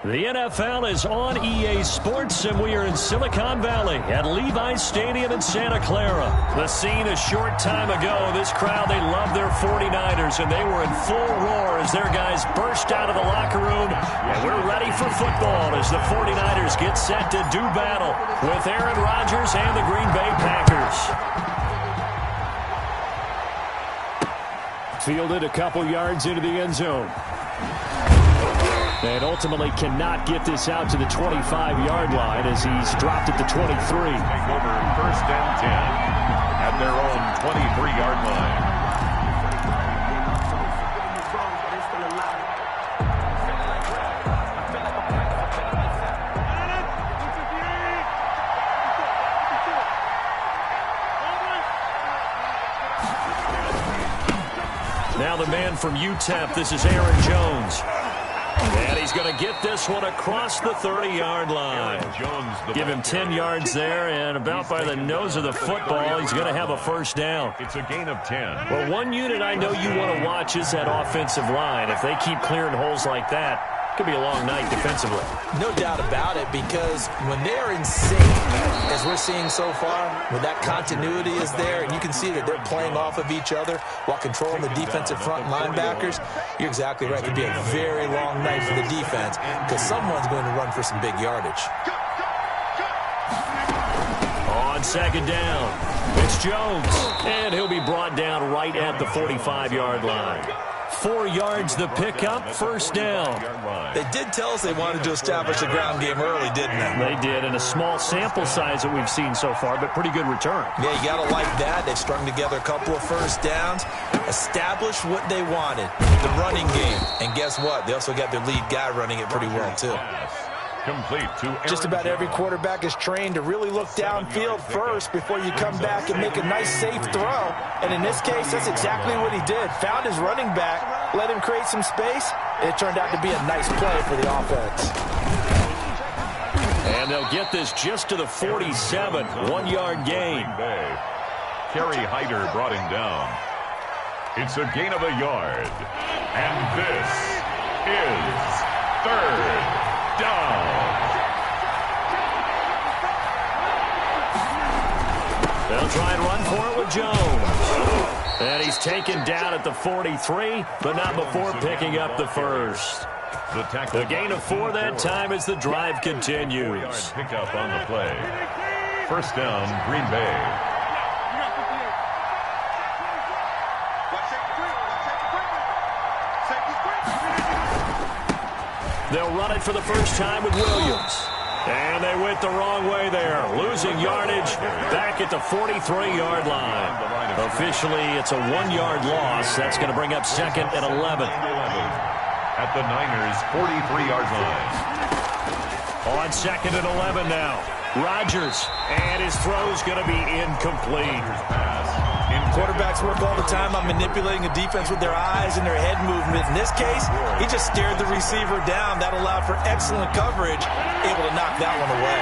The NFL is on EA Sports, and we are in Silicon Valley at Levi's Stadium in Santa Clara. The scene a short time ago, this crowd, they love their 49ers, and they were in full roar as their guys burst out of the locker room. And we're ready for football as the 49ers get set to do battle with Aaron Rodgers and the Green Bay Packers. Fielded a couple yards into the end zone. And ultimately cannot get this out to the 25-yard line as he's dropped at the 23. Take over first and 10 at their own 23-yard line. Now the man from UTEP, this is Aaron Jones. And he's going to get this one across the 30-yard line. Give him 10 yards there, and about by the nose of the football, he's going to have a first down. It's a gain of 10. Well, one unit I know you want to watch is that offensive line. If they keep clearing holes like that, it could be a long night defensively. No doubt about it, because when they're in sync, as we're seeing so far, when that continuity is there, and you can see that they're playing off of each other while controlling the defensive front linebackers, you're exactly right. It could be a very long night for the defense because someone's going to run for some big yardage. On second down, it's Jones, and he'll be brought down right at the 45-yard line. 4 yards the pickup, first down. They did tell us they wanted to establish the ground game early, didn't they? They did, in a small sample size that we've seen so far, but pretty good return. Yeah, you got to like that. They strung together a couple of first downs, established what they wanted, the running game. And guess what? They also got their lead guy running it pretty well, too. Complete to Aaron Just about every quarterback is trained to really look downfield first before you come back and make a nice, safe throw. And in this case, that's exactly what he did. Found his running back, let him create some space, and it turned out to be a nice play for the offense. And they'll get this just to the 47, 1-yard gain. Kerry Hyder brought him down. It's a gain of a yard. And this is third down. They'll try and run for it with Jones. And he's taken down at the 43, but not before picking up the first. The gain of 4 that time as the drive continues. Pick up on the play. First down, Green Bay. They'll run it for the first time with Williams. And they went the wrong way there, losing yardage back at the 43-yard line. Officially, it's a 1-yard loss. That's going to bring up second and 11. At the Niners' 43-yard line. On second and 11 now. Rodgers, and his throw's going to be incomplete. Quarterbacks work all the time on manipulating a defense with their eyes and their head movement. In this case, he just stared the receiver down. That allowed for excellent coverage, able to knock that one away.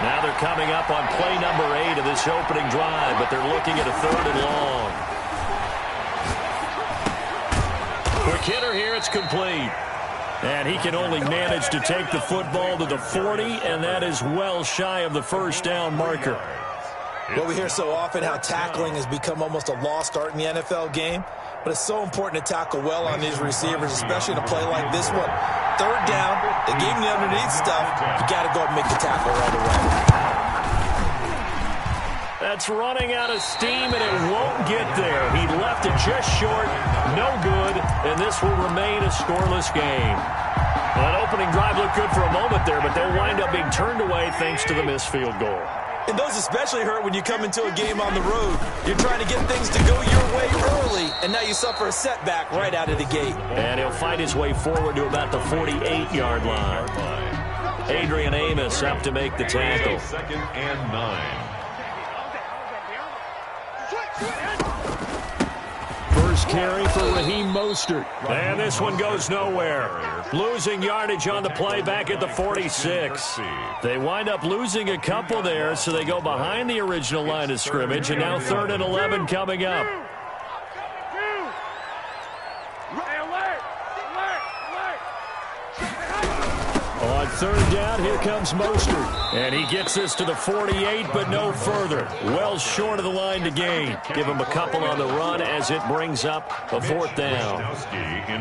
Now they're coming up on play number 8 of this opening drive, but they're looking at a 3rd and long. Quick hitter here, it's complete. And he can only manage to take the football to the 40, and that is well shy of the first down marker. Well, we hear so often how tackling has become almost a lost art in the NFL game, but it's so important to tackle well on these receivers, especially in a play like this one. 3rd down, they gave him the underneath stuff. You got to go and make the tackle right away. That's running out of steam, and it won't get there. He left it just short, no good, and this will remain a scoreless game. Well, that opening drive looked good for a moment there, but they'll wind up being turned away thanks to the missed field goal. And those especially hurt when you come into a game on the road. You're trying to get things to go your way early, and now you suffer a setback right out of the gate. And he'll fight his way forward to about the 48-yard line. Adrian Amos up to make the tackle. 2nd and 9. First carry for Raheem Mostert. And this one goes nowhere. Losing yardage on the play back at the 46. They wind up losing a couple there, so they go behind the original line of scrimmage, and now 3rd and 11 coming up. On third down, here comes Mostert. And he gets this to the 48, but no further. Well short of the line to gain. Give him a couple on the run as it brings up a fourth down.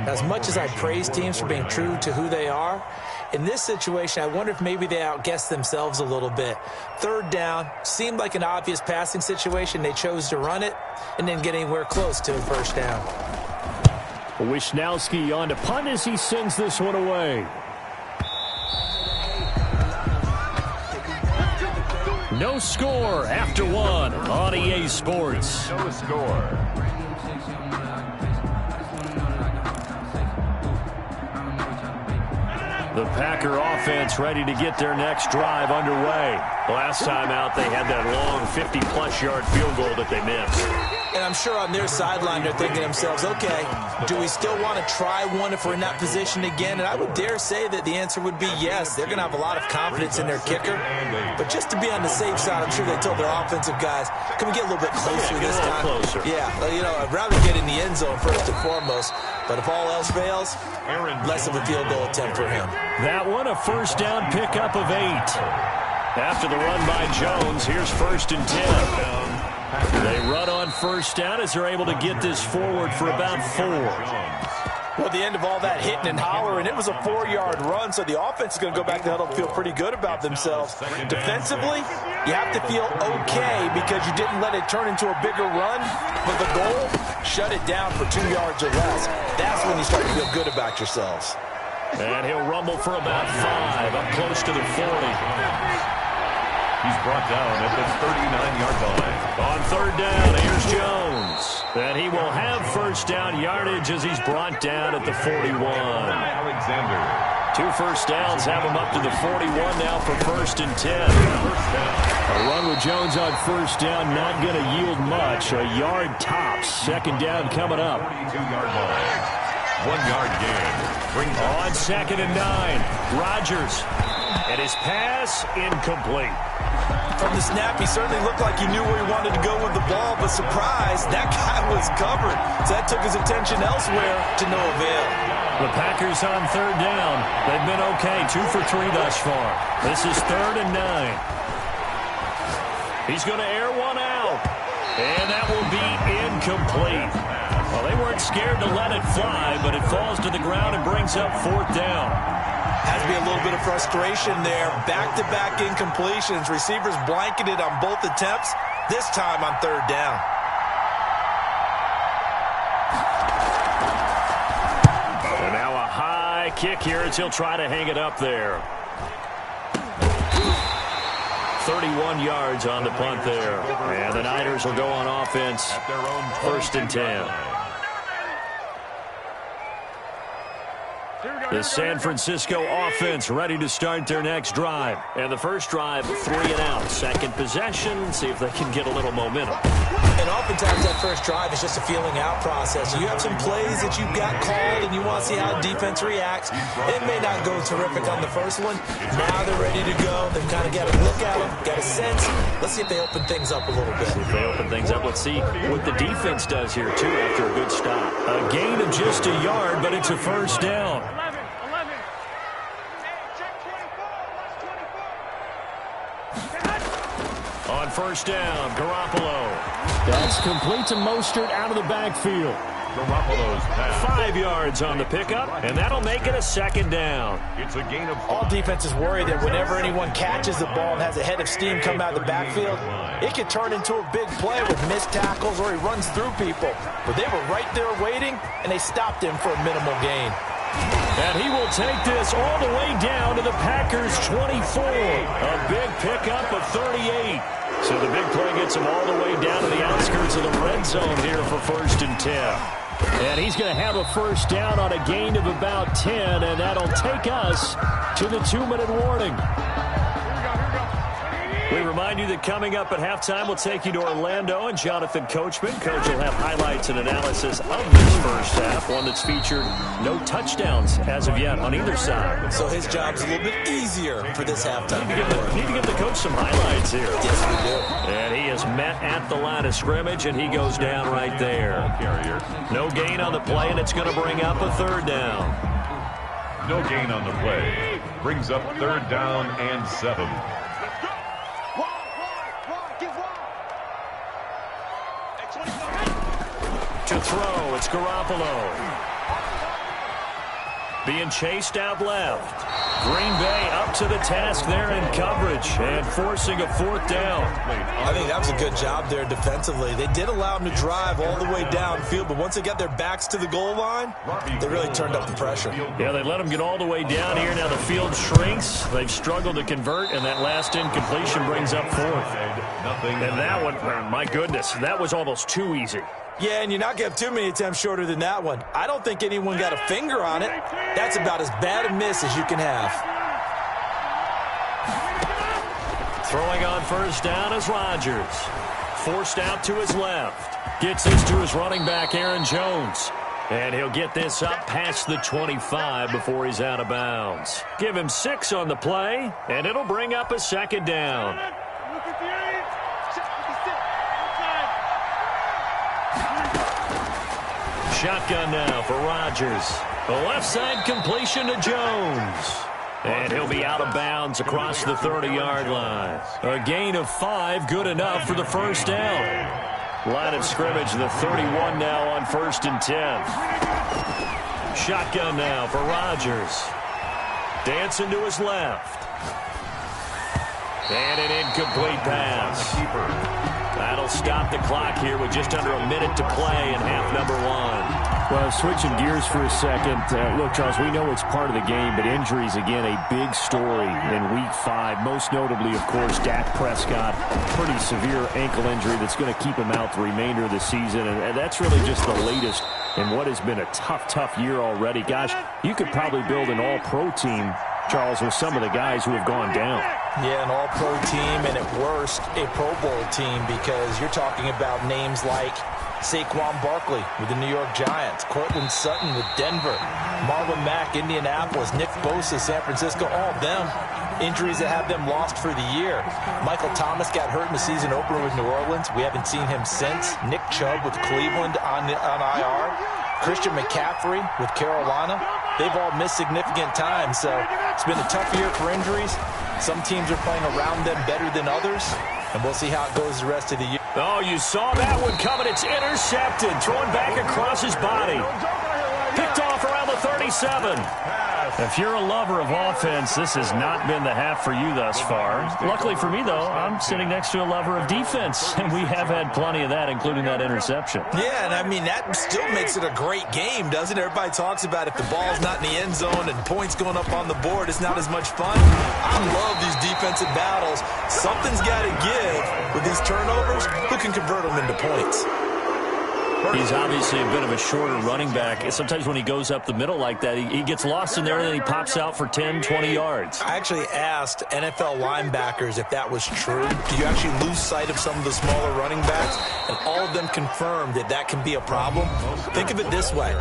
As much as I praise teams for being true to who they are, in this situation, I wonder if maybe they outguessed themselves a little bit. Third down seemed like an obvious passing situation. They chose to run it and didn't get anywhere close to a first down. Wisnowski on to punt as he sends this one away. No score after one on EA Sports. No score. The Packer offense ready to get their next drive underway. Last time out, they had that long 50-plus yard field goal that they missed. And I'm sure on their sideline, they're thinking to themselves, okay, do we still want to try one if we're in that position again? And I would dare say that the answer would be yes. They're going to have a lot of confidence in their kicker. But just to be on the safe side, I'm sure they told their offensive guys, can we get a little bit closer this time? Closer. Yeah, you know, I'd rather get in the end zone first and foremost. But if all else fails, less of a field goal attempt for him. That one, a first down pickup of 8. After the run by Jones, here's 1st and 10. They run on first down as they're able to get this forward for about 4. Well, at the end of all that hitting and hollering, it was a 4-yard run, so the offense is going to go back to the huddle and feel pretty good about themselves. Defensively, you have to feel okay because you didn't let it turn into a bigger run, but the goal, shut it down for 2 yards or less. That's when you start to feel good about yourselves. And he'll rumble for about 5, up close to the 40. He's brought down at the 39-yard line. On third down, here's Jones. And he will have first down yardage as he's brought down at the 41. Alexander. 2 first downs have him up to the 41 now for 1st and 10. A run with Jones on first down, not going to yield much. A yard tops. Second down coming up. 42-yard line. 1-yard gain. Brings on 2nd and 9. Rodgers. And his pass incomplete. From the snap, he certainly looked like he knew where he wanted to go with the ball, but surprise, that guy was covered. So that took his attention elsewhere to no avail. The Packers on third down. They've been okay, 2 for 3 thus far. This is 3rd and 9. He's going to air one out. And that will be incomplete. Well, they weren't scared to let it fly, but it falls to the ground and brings up 4th down. Has to be a little bit of frustration there. Back-to-back incompletions. Receivers blanketed on both attempts, this time on third down. And now a high kick here as he'll try to hang it up there. 31 yards on the punt there. And the Niners will go on offense. 1st and 10. The San Francisco offense ready to start their next drive. And the first drive, 3 and out. Second possession, see if they can get a little momentum. And oftentimes that first drive is just a feeling out process. You have some plays that you've got called and you want to see how the defense reacts. It may not go terrific on the first one. Now they're ready to go. They've kind of got to look at them, got a sense. Let's see if they open things up a little bit. If they open things up, let's see what the defense does here, too, after a good stop. A gain of just a yard, but it's a first down. On first down, Garoppolo. That's complete to Mostert out of the backfield. Garoppolo's pass. 5 yards on the pickup, and that'll make it a second down. It's a gain of 5. All defenses worry that whenever anyone catches the ball and has a head of steam come out of the backfield, it could turn into a big play with missed tackles or he runs through people. But they were right there waiting, and they stopped him for a minimal gain. And he will take this all the way down to the Packers' 24. A big pickup of 38. So the big play gets him all the way down to the outskirts of the red zone here for 1st and 10. And he's going to have a first down on a gain of about 10, and that'll take us to the 2-minute warning. We remind you that coming up at halftime, we'll take you to Orlando and Jonathan Coachman. Coach will have highlights and analysis of this first half, one that's featured no touchdowns as of yet on either side. So his job's a little bit easier for this halftime. Need to give the coach some highlights here. Yes, we do. And he is met at the line of scrimmage, and he goes down right there. No gain on the play, and it's going to bring up a 3rd down. No gain on the play. Brings up 3rd down and 7. To throw, it's Garoppolo. Being chased out left. Green Bay up to the task there in coverage and forcing a 4th down. I think that was a good job there defensively. They did allow them to drive all the way downfield, but once they got their backs to the goal line, they really turned up the pressure. Yeah, they let them get all the way down here. Now the field shrinks. They've struggled to convert, and that last incompletion brings up 4th. And that one, my goodness, that was almost too easy. Yeah, and you're not going to have too many attempts shorter than that one. I don't think anyone got a finger on it. That's about as bad a miss as you can have. Throwing on 1st down is Rodgers. Forced out to his left. Gets this to his running back, Aaron Jones. And he'll get this up past the 25 before he's out of bounds. Give him 6 on the play, and it'll bring up a 2nd down. Shotgun now for Rodgers. The left side completion to Jones. And he'll be out of bounds across the 30-yard line. A gain of 5, good enough for the 1st down. Line of scrimmage, the 31 now on 1st and 10. Shotgun now for Rodgers. Dancing to his left. And an incomplete pass. That'll stop the clock here with just under a minute to play in half number 1. Well, switching gears for a second. Look, Charles, we know it's part of the game, but injuries, again, a big story in Week 5. Most notably, of course, Dak Prescott. Pretty severe ankle injury that's going to keep him out the remainder of the season. And that's really just the latest in what has been a tough year already. Gosh, you could probably build an all-pro team, Charles, with some of the guys who have gone down. Yeah, an all-pro team, and at worst, a Pro Bowl team, because you're talking about names like Saquon Barkley with the New York Giants, Cortland Sutton with Denver, Marlon Mack, Indianapolis, Nick Bosa, San Francisco, all of them injuries that have them lost for the year. Michael Thomas got hurt in the season opener with New Orleans. We haven't seen him since. Nick Chubb with Cleveland on IR. Christian McCaffrey with Carolina. They've all missed significant time, so it's been a tough year for injuries. Some teams are playing around them better than others, and we'll see how it goes the rest of the year. Oh, you saw that one coming. It's intercepted. Throwing back across his body. Picked off around the 37. If you're a lover of offense, this has not been the half for you thus far. Luckily for me, though, I'm sitting next to a lover of defense, and we have had plenty of that, including that interception. Yeah, and I mean, that still makes it a great game, doesn't it? Everybody talks about if the ball's not in the end zone and points going up on the board, it's not as much fun. I love these defensive battles. Something's got to give with these turnovers. Who can convert them into points? He's obviously a bit of a shorter running back. Sometimes when he goes up the middle like that, he gets lost in there, and then he pops out for 10, 20 yards. I actually asked NFL linebackers if that was true. Do you actually lose sight of some of the smaller running backs? And all of them confirmed that that can be a problem. Think of it this way.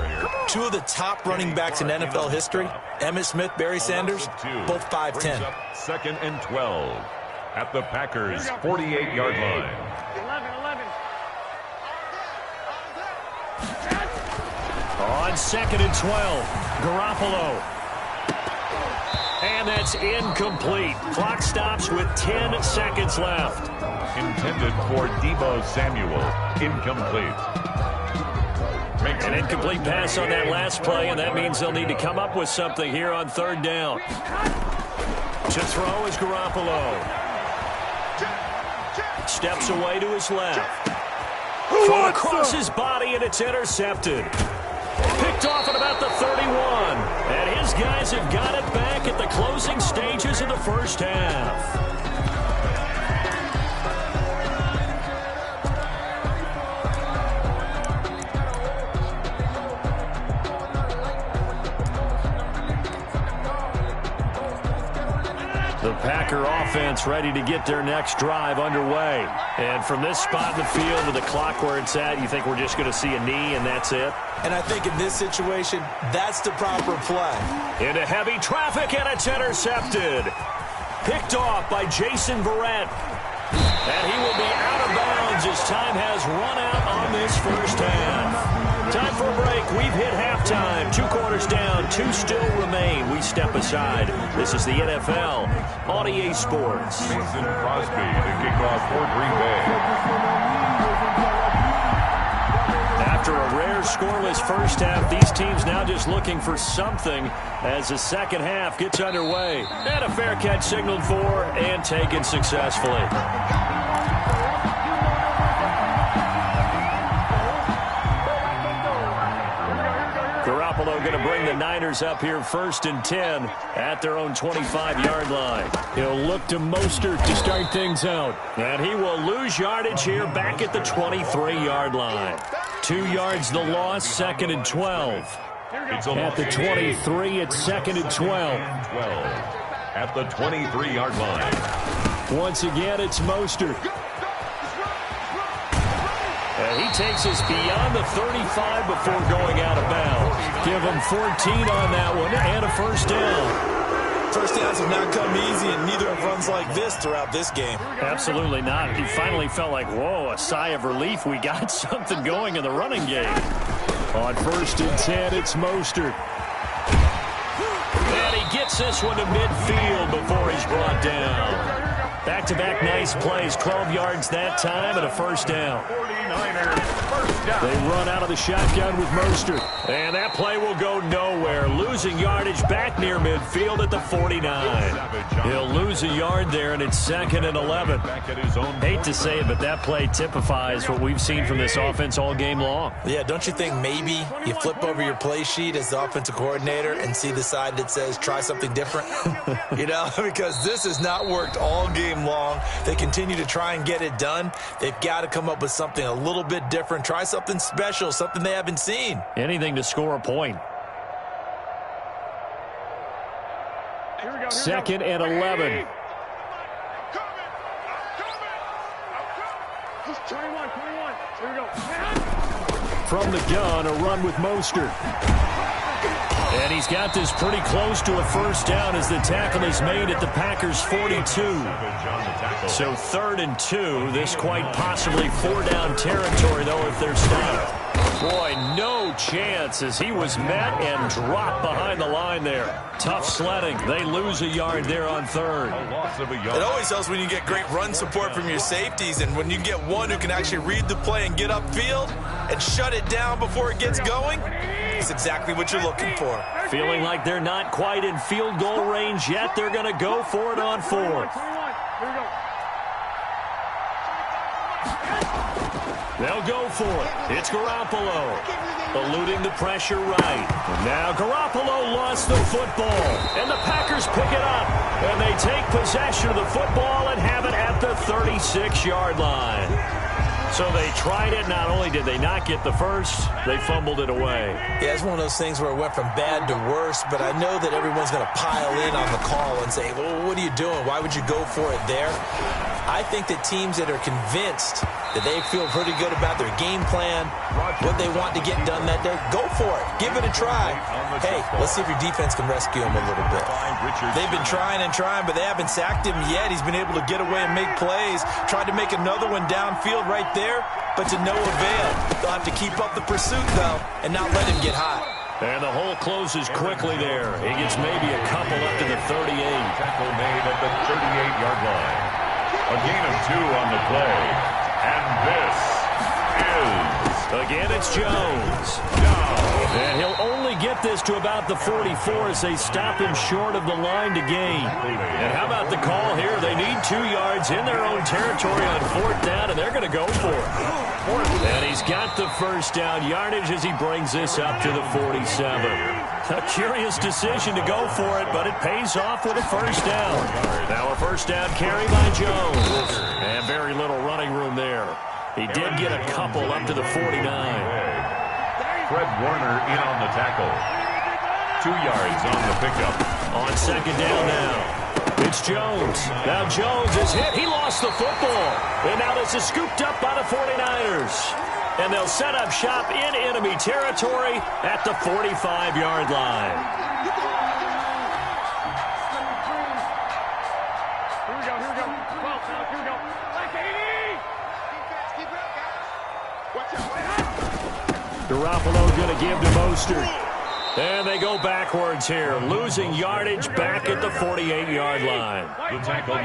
2 of the top running backs in NFL history, Emmitt Smith, Barry Sanders, both 5'10". 2nd and 12 at the Packers' 48-yard line. On 2nd and 12, Garoppolo. And that's incomplete. Clock stops with 10 seconds left. Intended for Deebo Samuel. Incomplete. An incomplete pass on that last play, and that means they'll need to come up with something here on 3rd down. To throw is Garoppolo. Steps away to his left. Throw across his body, and it's intercepted. Picked off at about the 31. And his guys have got it back at the closing stages of the first half. The Packer offense ready to get their next drive underway. And from this spot in the field with the clock where it's at, you think we're just going to see a knee and that's it? And I think in this situation, that's the proper play. Into heavy traffic, and it's intercepted. Picked off by Jason Verrett. And he will be out of bounds chains as time has run out on this first half. Time for a break. We've hit halftime. 2 quarters down, 2 still remain. We step aside. This is the NFL on EA Sports. Mason Crosby to kick off for Green Bay. After a rare scoreless first half, these teams now just looking for something as the second half gets underway. And a fair catch signaled for and taken successfully. Garoppolo going to bring the Niners up here 1st and 10 at their own 25-yard line. He'll look to Mostert to start things out. And he will lose yardage here back at the 23-yard line. 2 yards the loss, 2nd and 12. At the 23, it's 2nd and 12. At the 23-yard line. Once again, it's Mostert. And he takes us beyond the 35 before going out of bounds. Give him 14 on that one and a first down. First downs have not come easy, and neither have runs like this throughout this game. Absolutely not. He finally felt like, whoa, a sigh of relief. We got something going in the running game. On 1st and 10, it's Mostert. And he gets this one to midfield before he's brought down. Back-to-back nice plays, 12 yards that time and a first down. They run out of the shotgun with Mostert. And that play will go nowhere. Losing yardage back near midfield at the 49. He'll lose a yard there, and it's 2nd and 11. Hate to say it, but that play typifies what we've seen from this offense all game long. Yeah, don't you think maybe you flip over your play sheet as the offensive coordinator and see the side that says try something different? You know, because this has not worked all game long. They continue to try and get it done. They've got to come up with something a little bit different. Try something special, something they haven't seen. Anything to score a point. 2nd and 11. From the gun, a run with Mostert. And he's got this pretty close to a first down as the tackle is made at the Packers' 42. So 3rd and 2. This quite possibly 4-down territory, though, if they're stopped. Boy, no chance as he was met and dropped behind the line there. Tough sledding. They lose a yard there on 3rd. It always helps when you get great run support from your safeties, and when you get one who can actually read the play and get upfield and shut it down before it gets going. It's exactly what you're looking for. Feeling like they're not quite in field goal range yet. They're going to go for it on 4th. They'll go for it. It's Garoppolo. Eluding the pressure right. And now Garoppolo lost the football. And the Packers pick it up. And they take possession of the football and have it at the 36-yard line. So they tried it. Not only did they not get the first, they fumbled it away. Yeah, it's one of those things where it went from bad to worse, but I know that everyone's going to pile in on the call and say, well, what are you doing? Why would you go for it there? I think that teams that are convinced that they feel pretty good about their game plan, what they want to get done that day, go for it. Give it a try. Hey, let's see if your defense can rescue him a little bit. They've been trying and trying, but they haven't sacked him yet. He's been able to get away and make plays. Tried to make another one downfield right there, but to no avail. They'll have to keep up the pursuit, though, and not let him get hot. And the hole closes quickly there. He gets maybe a couple up to the 38. Tackle made at the 38-yard line. A gain of 2 on the play. And this is... Again, it's Jones. And he'll only get this to about the 44 as they stop him short of the line to gain. And how about the call here? They need 2 yards in their own territory on 4th down, and they're going to go for it. And he's got the first down yardage as he brings this up to the 47. A curious decision to go for it, but it pays off with a first down. Now a first down carry by Jones. And very little running room there. He did get a couple up to the 49. Fred Warner in on the tackle. 2 yards on the pickup. On 2nd down now. It's Jones. Now Jones is hit. He lost the football. And now this is scooped up by the 49ers. And they'll set up shop in enemy territory at the 45-yard line. Garoppolo going to give to Mostert. And they go backwards here, losing yardage back at the 48-yard line.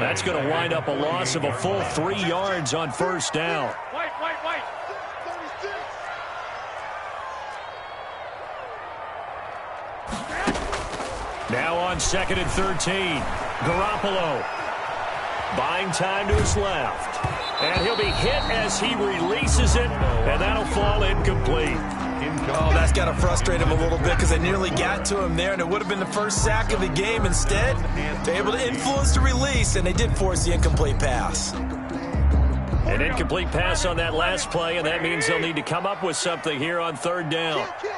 That's going to wind up a loss of a full 3 yards on first down. Now on 2nd and 13, Garoppolo buying time to his left. And he'll be hit as he releases it, and that'll fall incomplete. Oh, that's got to frustrate him a little bit because they nearly got to him there, and it would have been the first sack of the game. Instead, they're able to influence the release, and they did force the incomplete pass. An incomplete pass on that last play, and that means they'll need to come up with something here on 3rd down. Kill.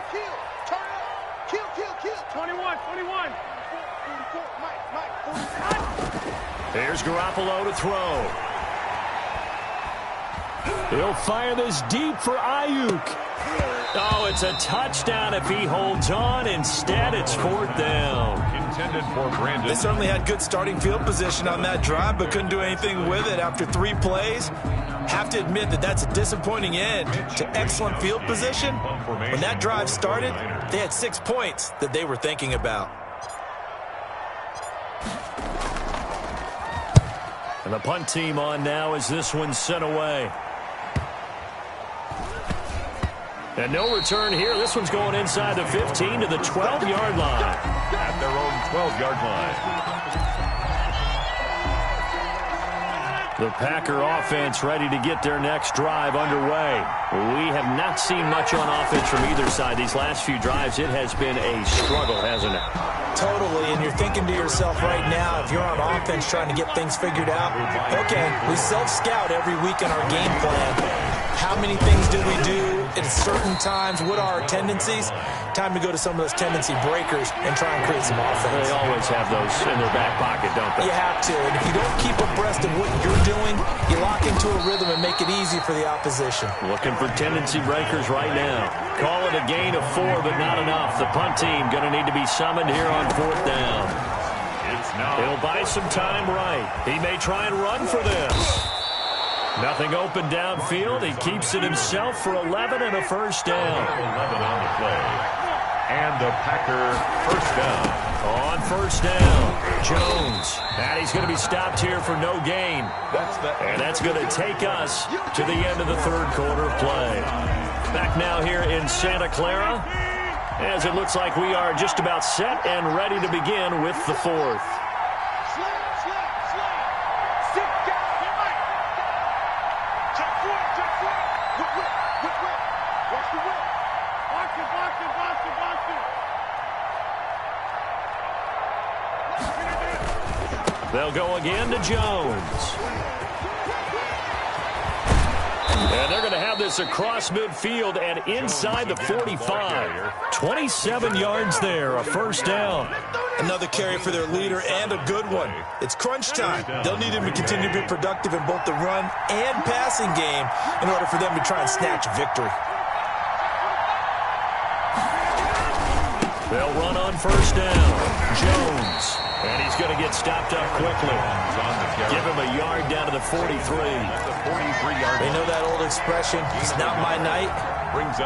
21. Here's Garoppolo to throw. He'll fire this deep for Ayuk. Oh, it's a touchdown if he holds on. Instead, it's 4th down. Intended for Brandon. They certainly had good starting field position on that drive, but couldn't do anything with it after 3 plays. Have to admit that that's a disappointing end to excellent field position. When that drive started, they had 6 points that they were thinking about. And the punt team on now as this one's sent away. And no return here. This one's going inside the 15 to the 12-yard line. At their own 12-yard line. The Packer offense ready to get their next drive underway. We have not seen much on offense from either side. These last few drives, it has been a struggle, hasn't it? Totally, and you're thinking to yourself right now, if you're on offense trying to get things figured out, okay, we self-scout every week in our game plan. How many things do we do at certain times? What are our tendencies? Time to go to some of those tendency breakers and try and create some offense. They always have those in their back pocket, don't they? You have to, and if you don't keep abreast of what you're doing, you lock into a rhythm and make it easy for the opposition. Looking for tendency breakers right now. Call it a gain of 4, but not enough. The punt team going to need to be summoned here on 4th down. He'll buy some time right. He may try and run for this. Nothing open downfield. He keeps it himself for 11 and a first down. 11 on the play. And the Packer first down. On first down, Jones. And he's going to be stopped here for no gain. And that's going to take us to the end of the 3rd quarter play. Back now here in Santa Clara, as it looks like we are just about set and ready to begin with the 4th. They'll go again to Jones. And they're going to have this across midfield and inside the 45. 27 yards there, a first down. Another carry for their leader and a good one. It's crunch time. They'll need him to continue to be productive in both the run and passing game in order for them to try and snatch victory. They'll run on first down. Jones. And he's going to get stopped up quickly. Give him a yard down to the 43. They know that old expression, it's not my night.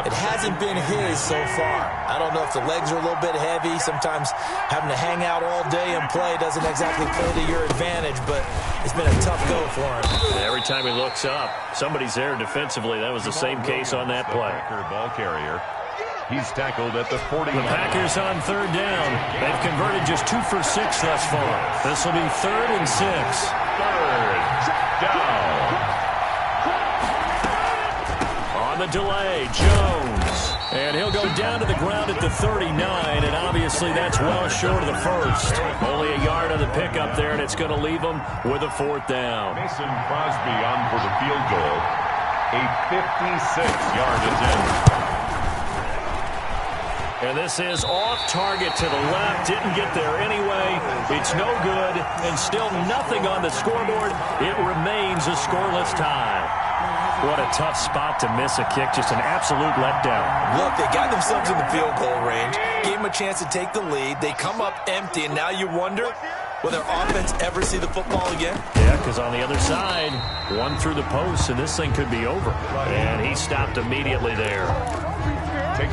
It hasn't been his so far. I don't know if the legs are a little bit heavy. Sometimes having to hang out all day and play doesn't exactly play to your advantage, but it's been a tough go for him. Every time he looks up, somebody's there defensively. That was the same case on that play. Ball carrier. He's tackled at the 40. The Packers on 3rd down. They've converted just 2 for 6 thus far. This will be 3rd and 6. 3rd down. On the delay, Jones. And he'll go down to the ground at the 39, and obviously that's well short of the first. Only a yard on the pickup there, and it's going to leave them with a 4th down. Mason Crosby on for the field goal. A 56-yard attempt. And this is off target to the left. Didn't get there anyway. It's no good. And still nothing on the scoreboard. It remains a scoreless tie. What a tough spot to miss a kick. Just an absolute letdown. Look, they got themselves in the field goal range. Gave them a chance to take the lead. They come up empty, and now you wonder, Will their offense ever see the football again? Yeah, because on the other side, one through the post, and this thing could be over. And he stopped immediately there.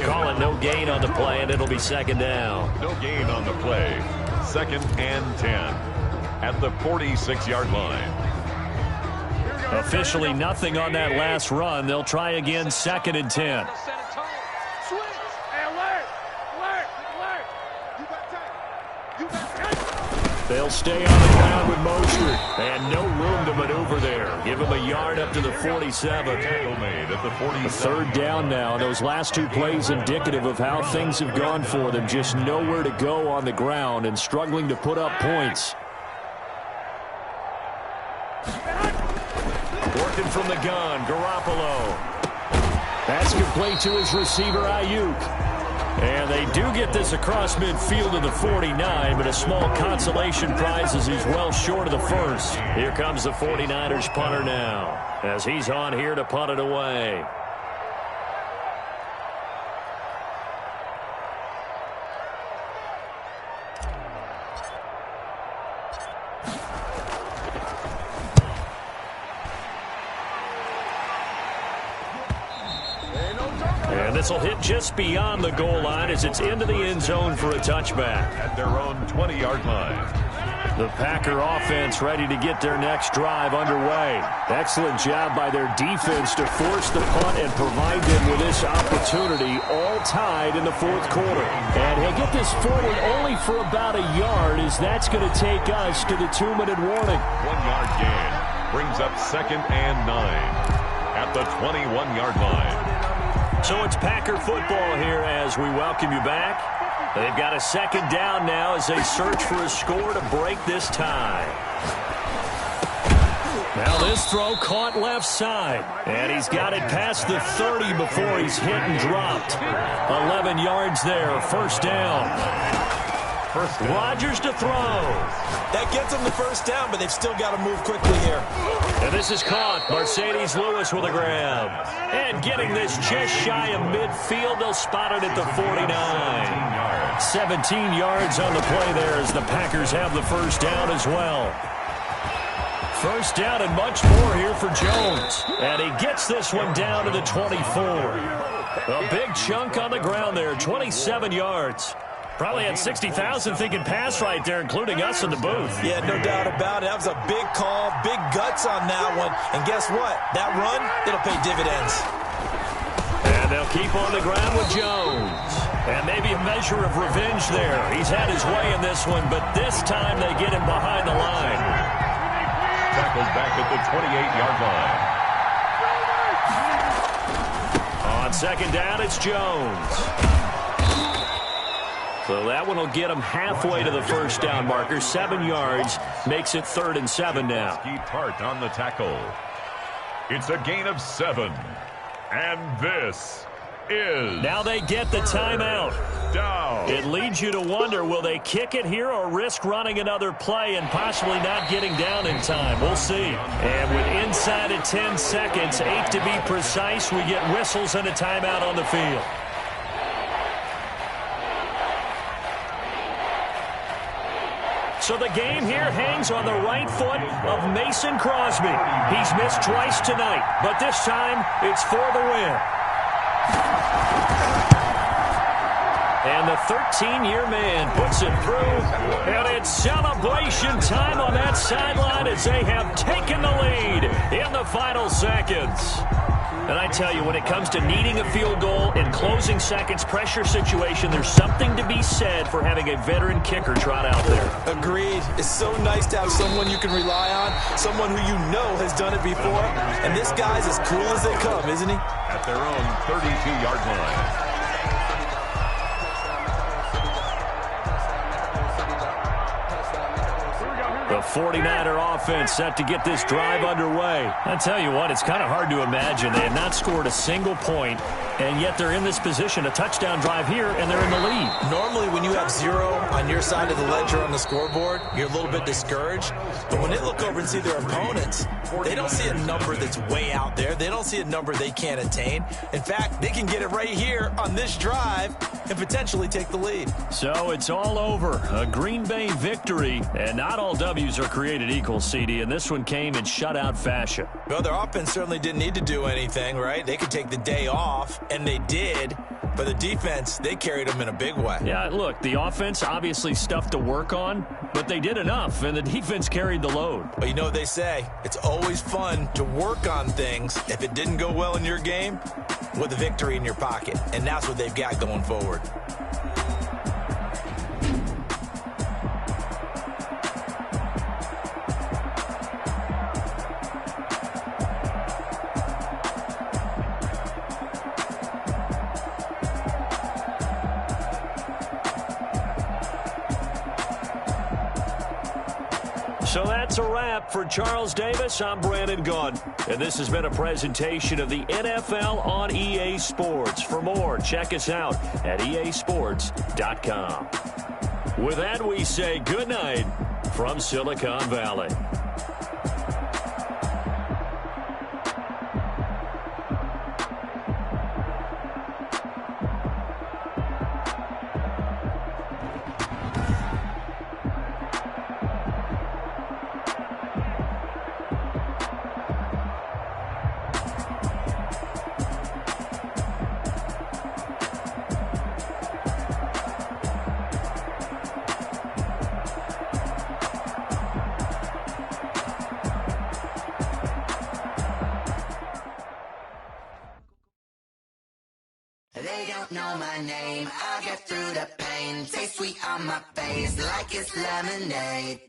Call it no gain on the play, and it'll be second down. No gain on the play. 2nd and 10 at the 46-yard line. Officially nothing on that last run. They'll try again, 2nd and 10. They'll stay on the ground with motion, and no room to maneuver there. Give him a yard up to the 47. Tackle made at the 47. Third down now. Those last two plays indicative of how things have gone for them. Just nowhere to go on the ground and struggling to put up points. Working from the gun, Garoppolo. That's complete to his receiver, Ayuk. And they do get this across midfield to the 49, but a small consolation prize as he's well short of the first. Here comes the 49ers punter now, as he's on here to punt it away. This will hit just beyond the goal line as it's into the end zone for a touchback. At their own 20-yard line. The Packer offense ready to get their next drive underway. Excellent job by their defense to force the punt and provide them with this opportunity, all tied in the fourth quarter. And he'll get this forward only for about a yard, as that's going to take us to the 2-minute warning. 1-yard gain brings up 2nd and 9 at the 21-yard line. So it's Packer football here as we welcome you back. They've got a 2nd down now as they search for a score to break this tie. Now this throw caught left side. And he's got it past the 30 before he's hit and dropped. 11 yards there, first down. Rodgers to throw. That gets them the first down, but they've still got to move quickly here. And this is caught. Mercedes Lewis with a grab. And getting this just shy of midfield, they'll spot it at the 49. 17 yards on the play there as the Packers have the first down as well. First down and much more here for Jones. And he gets this one down to the 24. A big chunk on the ground there, 27 yards. Probably had 60,000 thinking pass right there, including us in the booth. Yeah, no doubt about it. That was a big call, big guts on that one. And guess what? That run, it'll pay dividends. And they'll keep on the ground with Jones. And maybe a measure of revenge there. He's had his way in this one, but this time they get him behind the line. Tackled back at the 28-yard line. On 2nd down, it's Jones. So that one will get him halfway to the first down marker. 7 yards makes it 3rd and 7 now. Tart on the tackle. It's a gain of 7. And this is... Now they get the timeout. Down. It leads you to wonder, will they kick it here or risk running another play and possibly not getting down in time? We'll see. And with inside of 10 seconds, 8 to be precise, we get whistles and a timeout on the field. So the game here hangs on the right foot of Mason Crosby. He's missed twice tonight, but this time it's for the win. And the 13-year man puts it through, and it's celebration time on that sideline as they have taken the lead in the final seconds. And I tell you, when it comes to needing a field goal in closing seconds, pressure situation, there's something to be said for having a veteran kicker trot out there. Agreed. It's so nice to have someone you can rely on, someone who you know has done it before. And this guy's as cool as they come, isn't he? At their own 32-yard line. The 49er offense set to get this drive underway. I tell you what, it's kind of hard to imagine. They have not scored a single point, and yet they're in this position, a touchdown drive here, and they're in the lead. Normally, when you have 0 on your side of the ledger on the scoreboard, you're a little bit discouraged. But when they look over and see their opponents, they don't see a number that's way out there. They don't see a number they can't attain. In fact, they can get it right here on this drive and potentially take the lead. So it's all over. A Green Bay victory, and not all W's are created equal, CD, and this one came in shutout fashion. Well, their offense certainly didn't need to do anything, right? They could take the day off, and they did. But the defense, they carried them in a big way. Yeah, look, the offense obviously stuff to work on, but they did enough, and the defense carried the load. But you know what they say, it's always fun to work on things if it didn't go well in your game with a victory in your pocket, and that's what they've got going forward. So that's a wrap for Charles Davis. I'm Brandon Gunn, and this has been a presentation of the NFL on EA Sports. For more, check us out at easports.com. With that, we say good night from Silicon Valley. They don't know my name, I'll get through the pain. Taste sweet on my face like it's lemonade.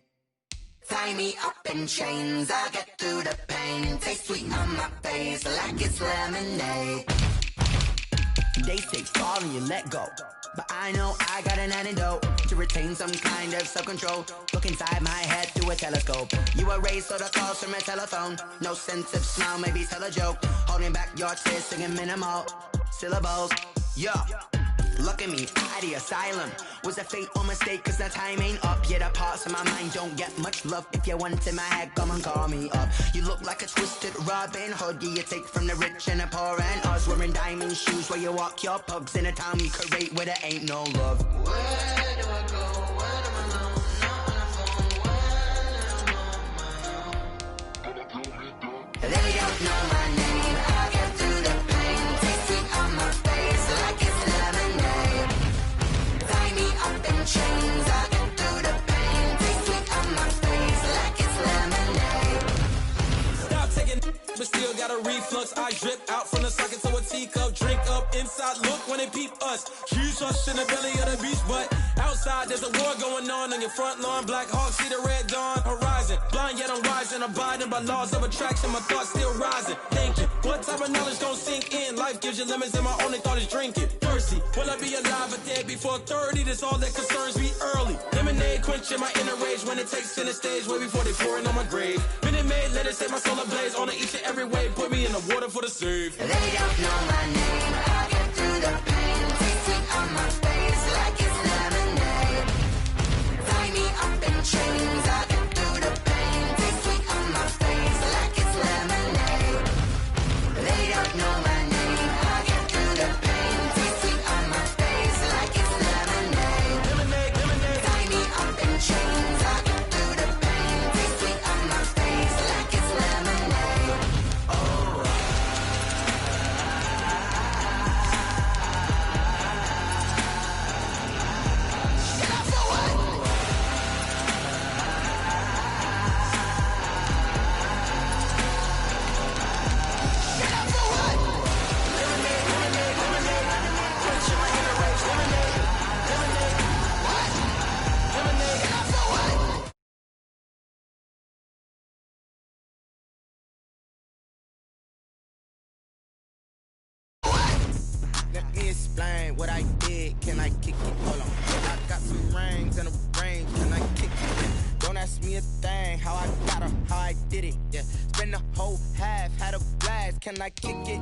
Tie me up in chains, I'll get through the pain. Taste sweet on my face like it's lemonade. They say fall and you let go, but I know I got an antidote to retain some kind of self-control. Look inside my head through a telescope. You erase all the calls from a telephone. No sense of smile, maybe tell a joke. Holding back your tears, singing minimal syllables. Yeah, look at me, out the asylum. Was a fate or mistake, cause the time ain't up. Yet the parts of my mind don't get much love. If you want in my head, come and call me up. You look like a twisted Robin Hood. Yeah, you take from the rich and the poor and us. Wearing diamond shoes where you walk your pugs in a town you create where there ain't no love. Where do I go? When I'm alone, not on the phone. When I'm on my own. They don't know my name, I'll get through the pain. Taste sweet on my face like it's lemonade. Tie me up in chains, I'll get through the pain. Taste sweet on my face like it's lemonade. Stop taking but still got a reflux. I drip out from the socket to a teacup. Drink up inside, look when they peep us. Choose us in the belly of the beast, but outside there's a war going on your front lawn. Black Hawk, see the red dawn horizon. Blind yet I'm rising, abiding by laws of attraction. My thoughts still rising, thinking what type of knowledge gon' sink in? Life gives you limits and my only thought is drinking. Thirsty, will I be alive or dead before 30? That's all that concerns me early. Lemonade quenching my inner rage when it takes center stage way before they pouring on my grave. Minute Maid, let it set my soul ablaze on each and every way. Put me in the water for the save. They don't know my name, I'll get through the pain. Taste sweet on my face like it's lemonade. Tie me up in chains, I'll get through the pain. Taste sweet on my face like it's lemonade. They don't know my name, I'll get through the pain. Taste sweet on my face like it's lemonade. Lemonade, lemonade. Tie me up in chains, I'll get through the pain. Taste sweet on my face like it's lemonade. Let me explain what I did. Can I kick it? Hold on. I got some rings and a range. Can I kick it? Don't ask me a thing. How I got her, how I did it. Yeah. Spend the whole half, had a blast. Can I kick it?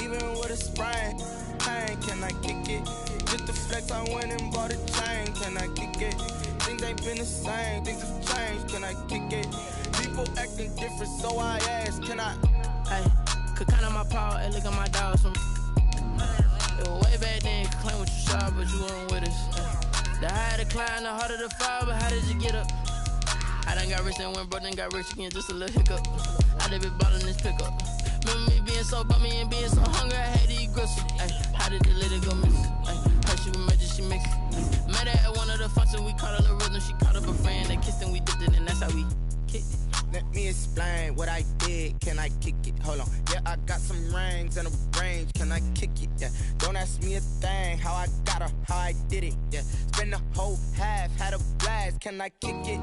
Even with a sprain. Pain, can I kick it? Just to flex, I went and bought a chain. Can I kick it? Things ain't been the same. Things have changed. Can I kick it? People acting different, so I ask. Can I? Hey, could count on my power and look at my dogs from It was way back then, you could claim what you saw, but you weren't with us. The higher the climb, the harder the fall, but how did you get up? I done got rich and went broke, then got rich again, just a little hiccup. I done been bought in this pickup. Remember me being so bummy and being so hungry, I had to eat gristle. How did the lady go miss? Her she was major, she mixed. Met her at one of the functions, we caught a little rhythm. She caught up a friend, they kissed and we dipped it, and that's how we kicked it. Let me explain what I did. Can I kick it? Hold on. Yeah, I got some rings and a range. Can I kick it? Yeah. Don't ask me a thing. How I got her, how I did it. Yeah. Spend the whole half, had a blast. Can I kick it?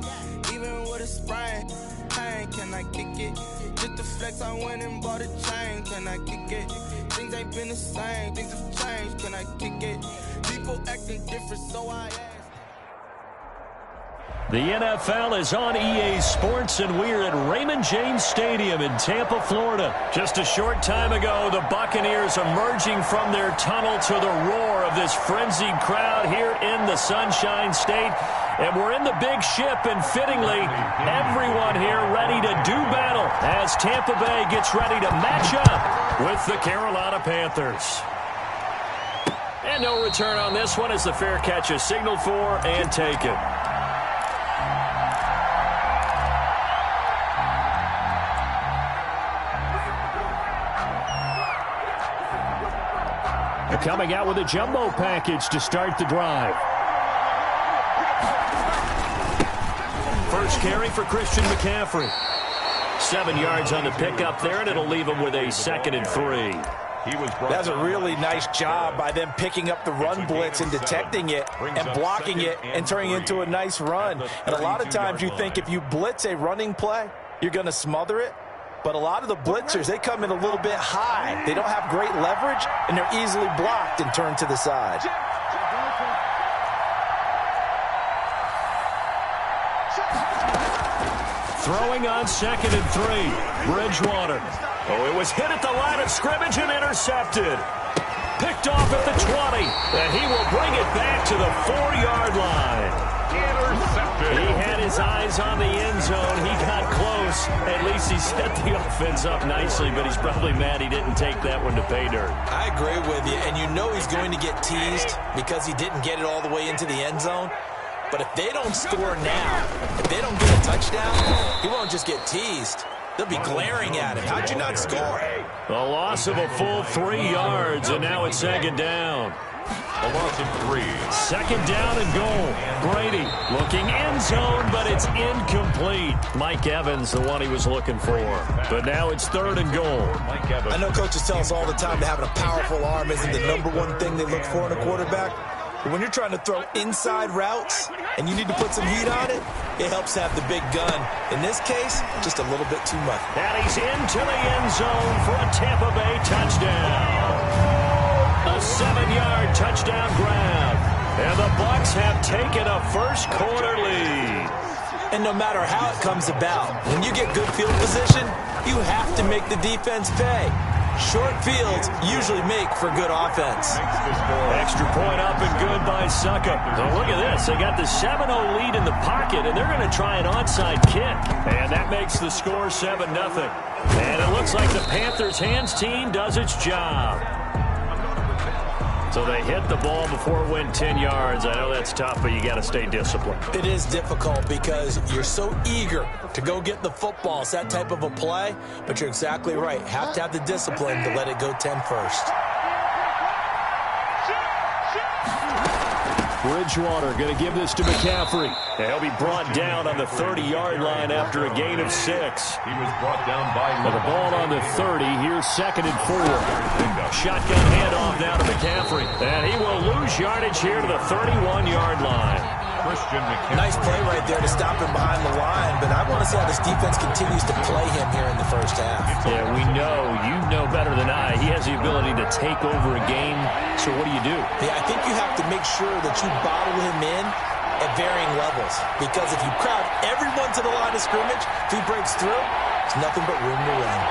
Even with a sprain. Pain, can I kick it? Just the flex, I went and bought a chain. Can I kick it? Things ain't been the same. Things have changed. Can I kick it? People acting different, so I ask. The NFL is on EA Sports, and we're at Raymond James Stadium in Tampa, Florida. Just a short time ago, the Buccaneers emerging from their tunnel to the roar of this frenzied crowd here in the Sunshine State. And we're in the big ship, and fittingly, everyone here ready to do battle as Tampa Bay gets ready to match up with the Carolina Panthers. And no return on this one as the fair catch is signaled for and taken. Coming out with a jumbo package to start the drive. First carry for Christian McCaffrey. 7 yards on the pickup there, and it'll leave him with a 2nd and 3. That's a really nice job by them picking up the run blitz and detecting it and blocking it and turning it into a nice run. And a lot of times you think if you blitz a running play, you're going to smother it. But a lot of the blitzers, they come in a little bit high. They don't have great leverage, and they're easily blocked and turned to the side. Throwing on 2nd and 3. Bridgewater. Oh, it was hit at the line of scrimmage and intercepted. Picked off at the 20, and he will bring it back to the 4-yard line. Intercepted. He had his eyes on the end zone. He got close. At least he set the offense up nicely, but he's probably mad he didn't take that one to pay dirt. I agree with you, and you know he's going to get teased because he didn't get it all the way into the end zone. But if they don't score now, if they don't get a touchdown, he won't just get teased. They'll be glaring at him. How'd you not score? A loss of a full 3 yards, and now it's 2nd down. A loss of 3. 2nd down and goal. Brady looking end zone, but it's incomplete. Mike Evans, the one he was looking for. But now it's 3rd and goal. I know coaches tell us all the time that having a powerful arm isn't the #1 thing they look for in a quarterback. But when you're trying to throw inside routes and you need to put some heat on it, it helps have the big gun. In this case, just a little bit too much. And he's into the end zone for a Tampa Bay touchdown. A 7-yard touchdown grab. And the Bucs have taken a first-quarter lead. And no matter how it comes about, when you get good field position, you have to make the defense pay. Short fields usually make for good offense. Extra point up and good by Suckup. So look at this. They got the 7-0 lead in the pocket, and they're going to try an onside kick. And that makes the score 7-0. And it looks like the Panthers' hands team does its job. So they hit the ball before it went 10 yards. I know that's tough, but you got to stay disciplined. It is difficult because you're so eager to go get the football. It's that type of a play, but you're exactly right. Have to have the discipline to let it go 10 first. Bridgewater going to give this to McCaffrey. He'll be brought down on the 30-yard line after a gain of 6. He was brought down by the ball on the 30. Here's 2nd and 4. Shotgun handoff now to McCaffrey. And he will lose yardage here to the 31-yard line. Nice play right there to stop him behind the line, but I want to see how this defense continues to play him here in the first half. Yeah, we know, you know better than I, he has the ability to take over a game. So what do you do? Yeah, I think you have to make sure that you bottle him in at varying levels, because if you crowd everyone to the line of scrimmage, if he breaks through, there's nothing but room to run.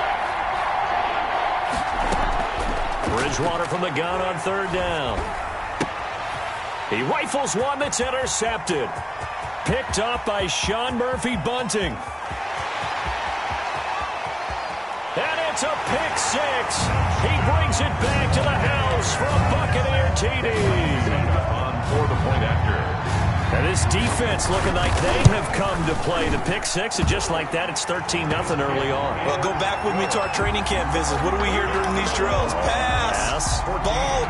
Bridgewater from the gun on 3rd down. He rifles one that's intercepted. Picked up by Sean Murphy-Bunting. And It's a pick six. He brings it back to the house for a Buccaneer TD. On for the point after. And this defense looking like they have come to play. The pick six, and just like that, it's 13-0 early on. Well, go back with me to our training camp visits. What do we hear during these drills? Pass.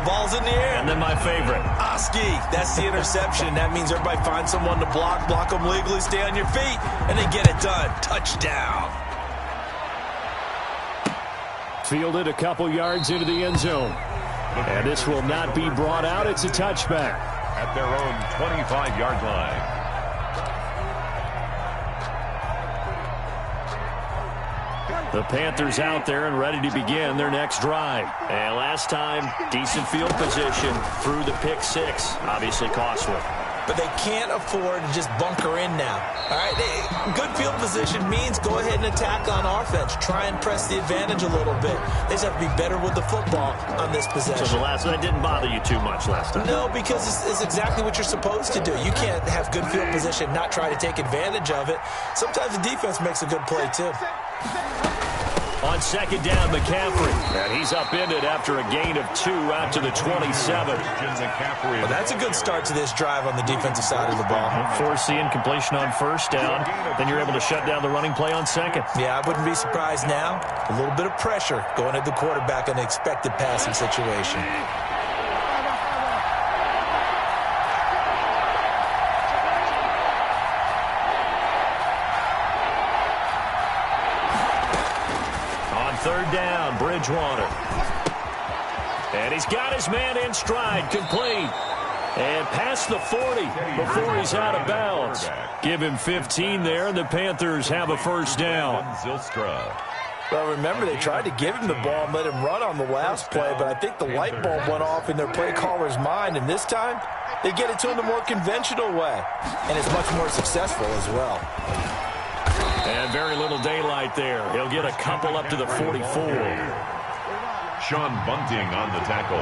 Ball's in the air. And then my favorite. Oski. That's the interception. That means everybody finds someone to block them legally, stay on your feet, and they get it done. Touchdown. Fielded a couple yards into the end zone. And this will not be brought out. It's a touchback. At their own 25-yard line. The Panthers out there and ready to begin their next drive. And last time, decent field position through the pick six. Obviously costly. But they can't afford to just bunker in now. All right, good field position means go ahead and attack on offense. Try and press the advantage a little bit. They just have to be better with the football on this possession. So the last one didn't bother you too much last time? No, because it's exactly what you're supposed to do. You can't have good field position, not try to take advantage of it. Sometimes the defense makes a good play, too. On second down, McCaffrey. And he's upended after a gain of 2 out to the 27. Well, that's a good start to this drive on the defensive side of the ball. Force the incompletion on first down. Then you're able to shut down the running play on second. Yeah, I wouldn't be surprised now. A little bit of pressure going at the quarterback in an expected passing situation. Third down, Bridgewater. And he's got his man in stride, complete. And past the 40 before he's out of bounds. Give him 15 there, and the Panthers have a first down. Well, remember, they tried to give him the ball and let him run on the last play, but I think the light bulb went off in their play caller's mind, and this time they get it to him the more conventional way, and it's much more successful as well. And very little daylight there. He'll get a couple up to the 44. Sean Bunting on the tackle.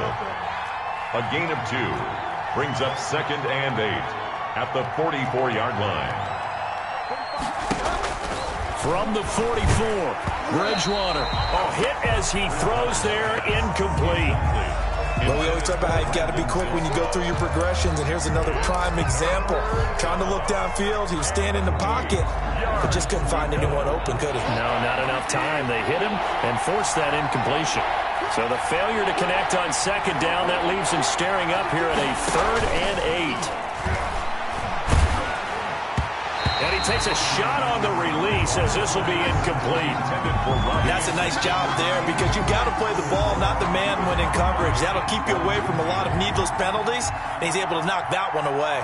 A gain of 2. Brings up 2nd and 8 at the 44-yard line. From the 44, Bridgewater. Oh, hit as he throws there, incomplete. Well, we always talk about how you've got to be quick when you go through your progressions, and here's another prime example. Trying to look downfield, he was standing in the pocket, but just couldn't find anyone open, could he? No, not enough time. They hit him and forced that incompletion. So the failure to connect on second down, that leaves him staring up here at a 3rd and 8. And he takes a shot on the release as this will be incomplete. That's a nice job there because you've got to play the ball, not the man when in coverage. That'll keep you away from a lot of needless penalties, and he's able to knock that one away.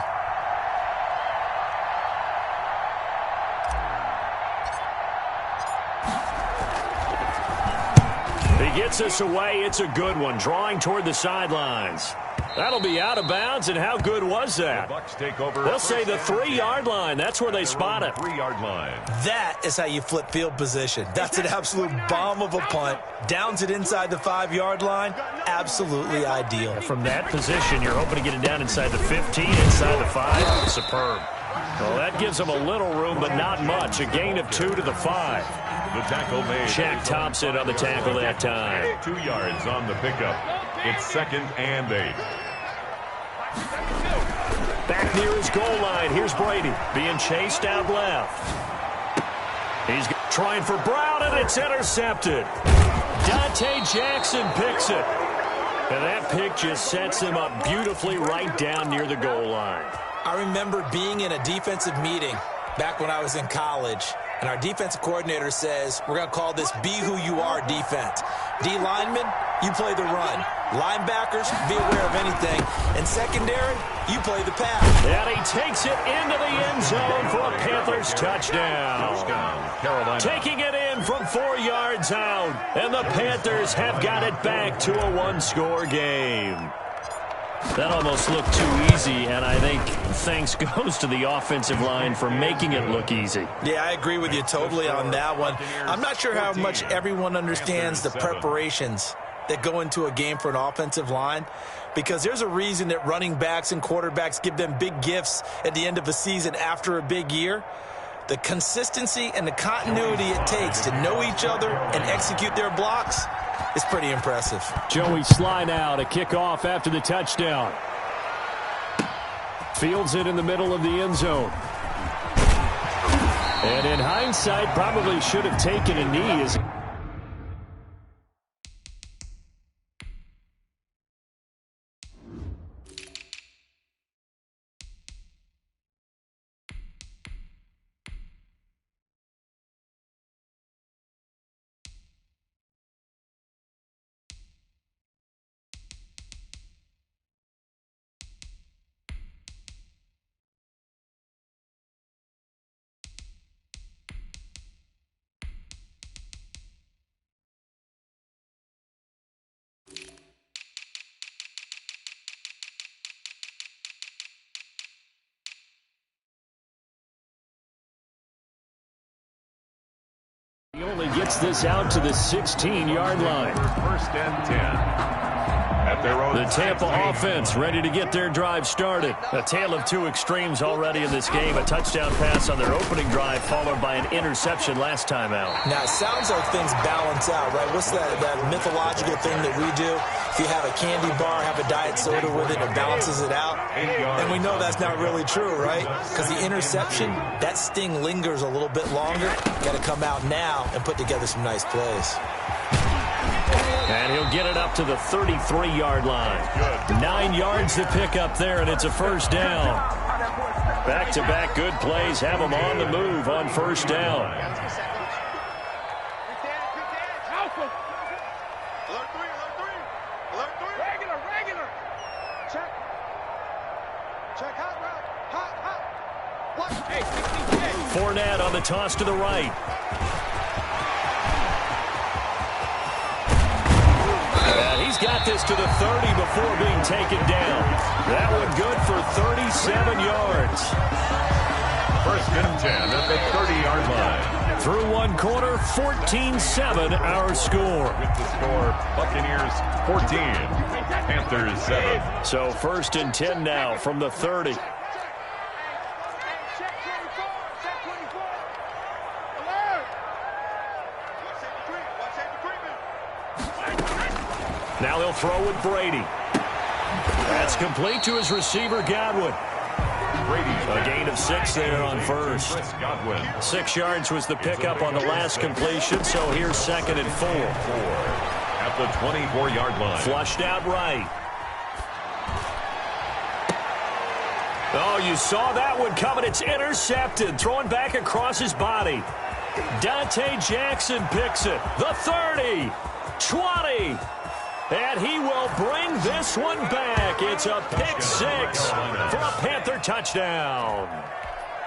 He gets us away. It's a good one. Drawing toward the sidelines. That'll be out of bounds, and how good was that? They'll say the 3-yard line. That's where they spot it. 3-yard line. That is how you flip field position. That's an absolute bomb of a punt. Downs it inside the 5-yard line. Absolutely ideal. From that position, you're hoping to get it down inside the 15, inside the 5. Superb. Well, that gives them a little room, but not much. A gain of 2 to the 5. The tackle made. Shaq Thompson on the tackle that time. 2 yards on the pickup. It's 2nd and 8. Back near his goal line. Here's Brady being chased out left. He's trying for Brown, and it's intercepted. Dante Jackson picks it. And that pick just sets him up beautifully right down near the goal line. I remember being in a defensive meeting back when I was in college, and our defensive coordinator says, we're going to call this Be Who You Are defense. D linemen, you play the run. Linebackers, be aware of anything. And secondary, you play the pass. And he takes it into the end zone for a Panthers touchdown. Carolina. Taking it in from 4 yards out. And the Panthers have got it back to a 1-score game. That almost looked too easy, and I think thanks goes to the offensive line for making it look easy. Yeah, I agree with you totally on that one. I'm not sure how much everyone understands the preparations that go into a game for an offensive line, because there's a reason that running backs and quarterbacks give them big gifts at the end of a season after a big year. The consistency and the continuity it takes to know each other and execute their blocks is pretty impressive. Joey Sly now to kick off after the touchdown. Fields it in the middle of the end zone. And in hindsight, probably should have taken a knee as he only gets this out to the 16-yard line. First and 10. At their own the Tampa offense ready to get their drive started. A tale of two extremes already in this game. A touchdown pass on their opening drive followed by an interception last time out. Now, it sounds like things balance out, right? What's that mythological thing that we do? If you have a candy bar, have a diet soda with it, it balances it out. And we know that's not really true, right? Because the interception, that sting lingers a little bit longer. Got to come out now and put together some nice plays. And he'll get it up to the 33-yard line. 9 yards to pick up there, and it's a first down. Back-to-back good plays have him on the move on first down. Fournette on the toss to the right. And he's got this to the 30 before being taken down. That one good for 37 yards. First and 10 at the 30-yard line. Through one quarter, 14-7 our score. With the score, Buccaneers 14, Panthers 7. So first and 10 now from the 30. Now they'll throw with Brady. That's complete to his receiver, Godwin. A gain of 6 there on first. 6 yards was the pickup on the last completion, so here's second and 4. At the 24-yard line. Flushed out right. Oh, you saw that one coming. It's intercepted. Throwing back across his body. Dante Jackson picks it. The 30. 20. And he will bring this one back. It's a pick 6 for a Panther touchdown.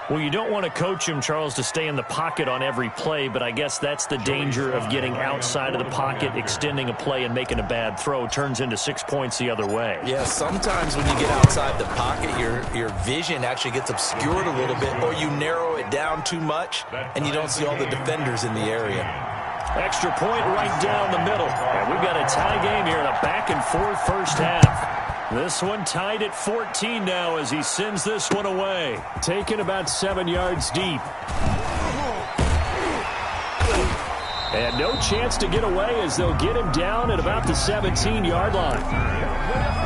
Well, you don't want to coach him, Charles, to stay in the pocket on every play, but I guess that's the danger of getting outside of the pocket, extending a play, and making a bad throw. Turns into 6 points the other way. Yeah, sometimes when you get outside the pocket, your vision actually gets obscured a little bit, or you narrow it down too much, and you don't see all the defenders in the area. Extra point right down the middle. And we've got a tie game here in a back-and-forth first half. This one tied at 14 now as he sends this one away. Taken about 7 yards deep. And no chance to get away as they'll get him down at about the 17-yard line.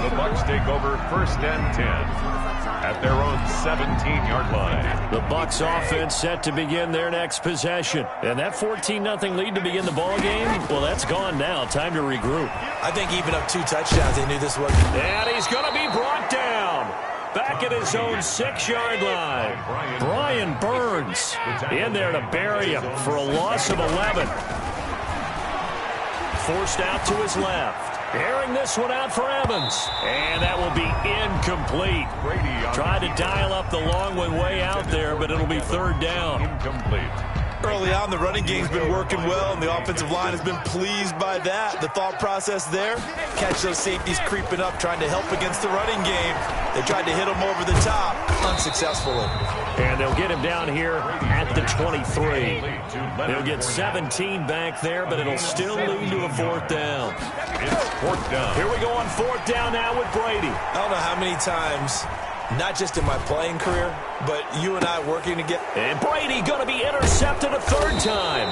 The Bucs take over first and 10. At their own 17-yard line. The Bucs offense set to begin their next possession. And that 14-0 lead to begin the ball game, well, that's gone now. Time to regroup. I think even up 2 touchdowns, they knew this was. And he's going to be brought down. Back at his own 6-yard line. Brian Burns in there to bury him for a loss of 11. Forced out to his left. Airing this one out for Evans. And that will be incomplete. Tried to dial up the long one way out there, but it'll be third down. Incomplete. Early on, the running game's been working well, and the offensive line has been pleased by that. The thought process there, catch those safeties creeping up, trying to help against the running game. They tried to hit him over the top, unsuccessfully. And they'll get him down here at the 23. They'll get 17 back there, but it'll still lead to a fourth down. It's fourth down. Here we go on fourth down now with Brady. I don't know how many times Not just in my playing career, but you and I working together. And Brady going to be intercepted a third time.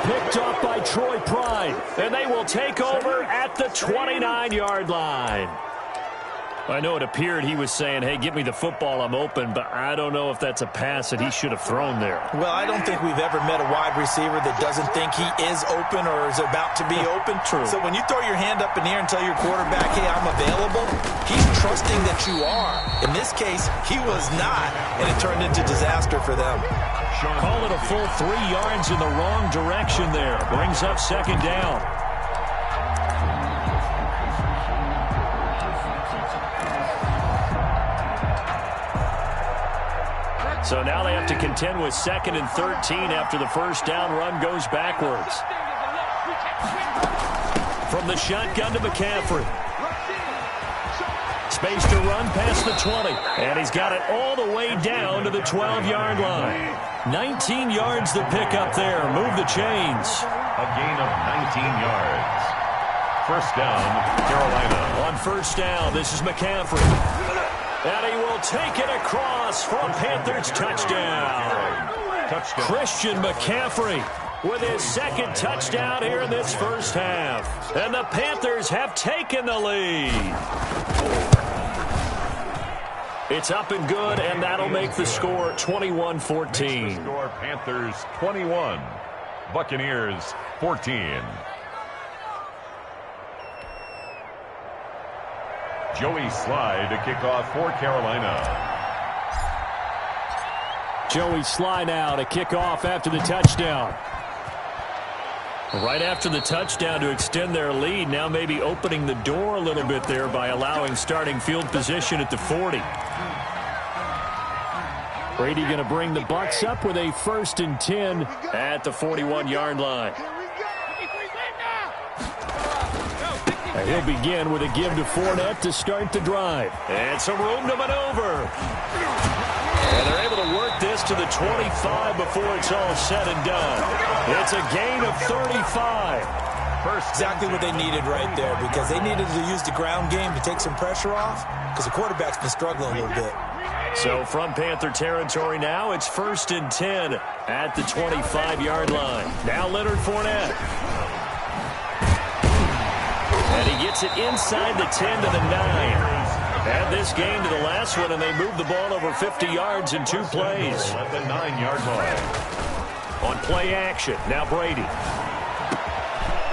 Picked off by Troy Pride, and they will take over at the 29-yard line. I know it appeared he was saying, hey, give me the football, I'm open, but I don't know if that's a pass that he should have thrown there. Well, I don't think we've ever met a wide receiver that doesn't think he is open or is about to be open. True. So when you throw your hand up in the air and tell your quarterback, hey, I'm available, he's trusting that you are. In this case, he was not, and it turned into disaster for them. Call it a full 3 yards in the wrong direction there. Brings up second down. So now they have to contend with 2nd and 13 after the first down run goes backwards. From the shotgun to McCaffrey. Space to run past the 20. And he's got it all the way down to the 12-yard line. 19 yards the pick up there. Move the chains. A gain of 19 yards. First down, Carolina. On first down, this is McCaffrey. And he will take it across for a Panthers touchdown. Christian McCaffrey with his second touchdown here in this first half. And the Panthers have taken the lead. It's up and good, and that'll make the score 21-14. Score Panthers 21, Buccaneers 14. Joey Sly to kick off for Carolina. Joey Sly now to kick off after the touchdown. Right after the touchdown to extend their lead, now maybe opening the door a little bit there by allowing starting field position at the 40. Brady going to bring the Bucs up with a 1st and 10 at the 41-yard line. And he'll begin with a give to Fournette to start the drive. And some room to maneuver. And they're able to work this to the 25 before it's all said and done. It's a gain of 35. Exactly what they needed right there, because they needed to use the ground game to take some pressure off, because the quarterback's been struggling a little bit. So from Panther territory now, it's 1st and 10 at the 25-yard line. Now Leonard Fournette. And he gets it inside the 10 to the 9. Add this game to the last one, and they move the ball over 50 yards in 2 plays. At the 9-yard line. On play action, now Brady.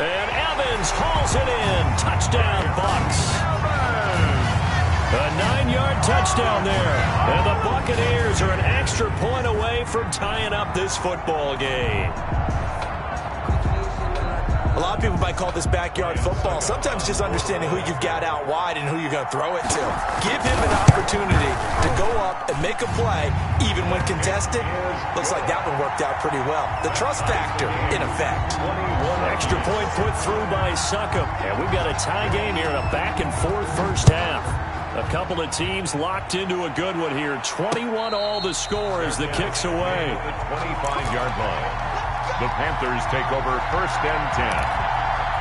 And Evans hauls it in. Touchdown, Bucs. A 9-yard touchdown there. And the Buccaneers are an extra point away from tying up this football game. A lot of people might call this backyard football. Sometimes just understanding who you've got out wide and who you're going to throw it to. Give him an opportunity to go up and make a play, even when contested. Looks like that one worked out pretty well. The trust factor, in effect. Extra point put through by Succop. And we've got a tie game here in a back-and-forth first half. A couple of teams locked into a good one here. 21-all the score as the kick's away. The 25-yard line. The Panthers take over 1st and 10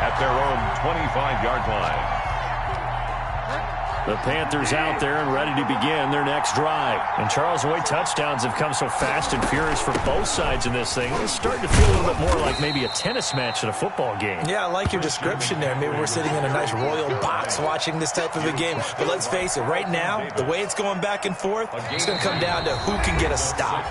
at their own 25-yard line. The Panthers out there and ready to begin their next drive. And Charles, the way touchdowns have come so fast and furious for both sides in this thing, it's starting to feel a little bit more like maybe a tennis match in a football game. Yeah, I like your description there. Maybe we're sitting in a nice royal box watching this type of a game. But let's face it, right now, the way it's going back and forth, it's going to come down to who can get a stop.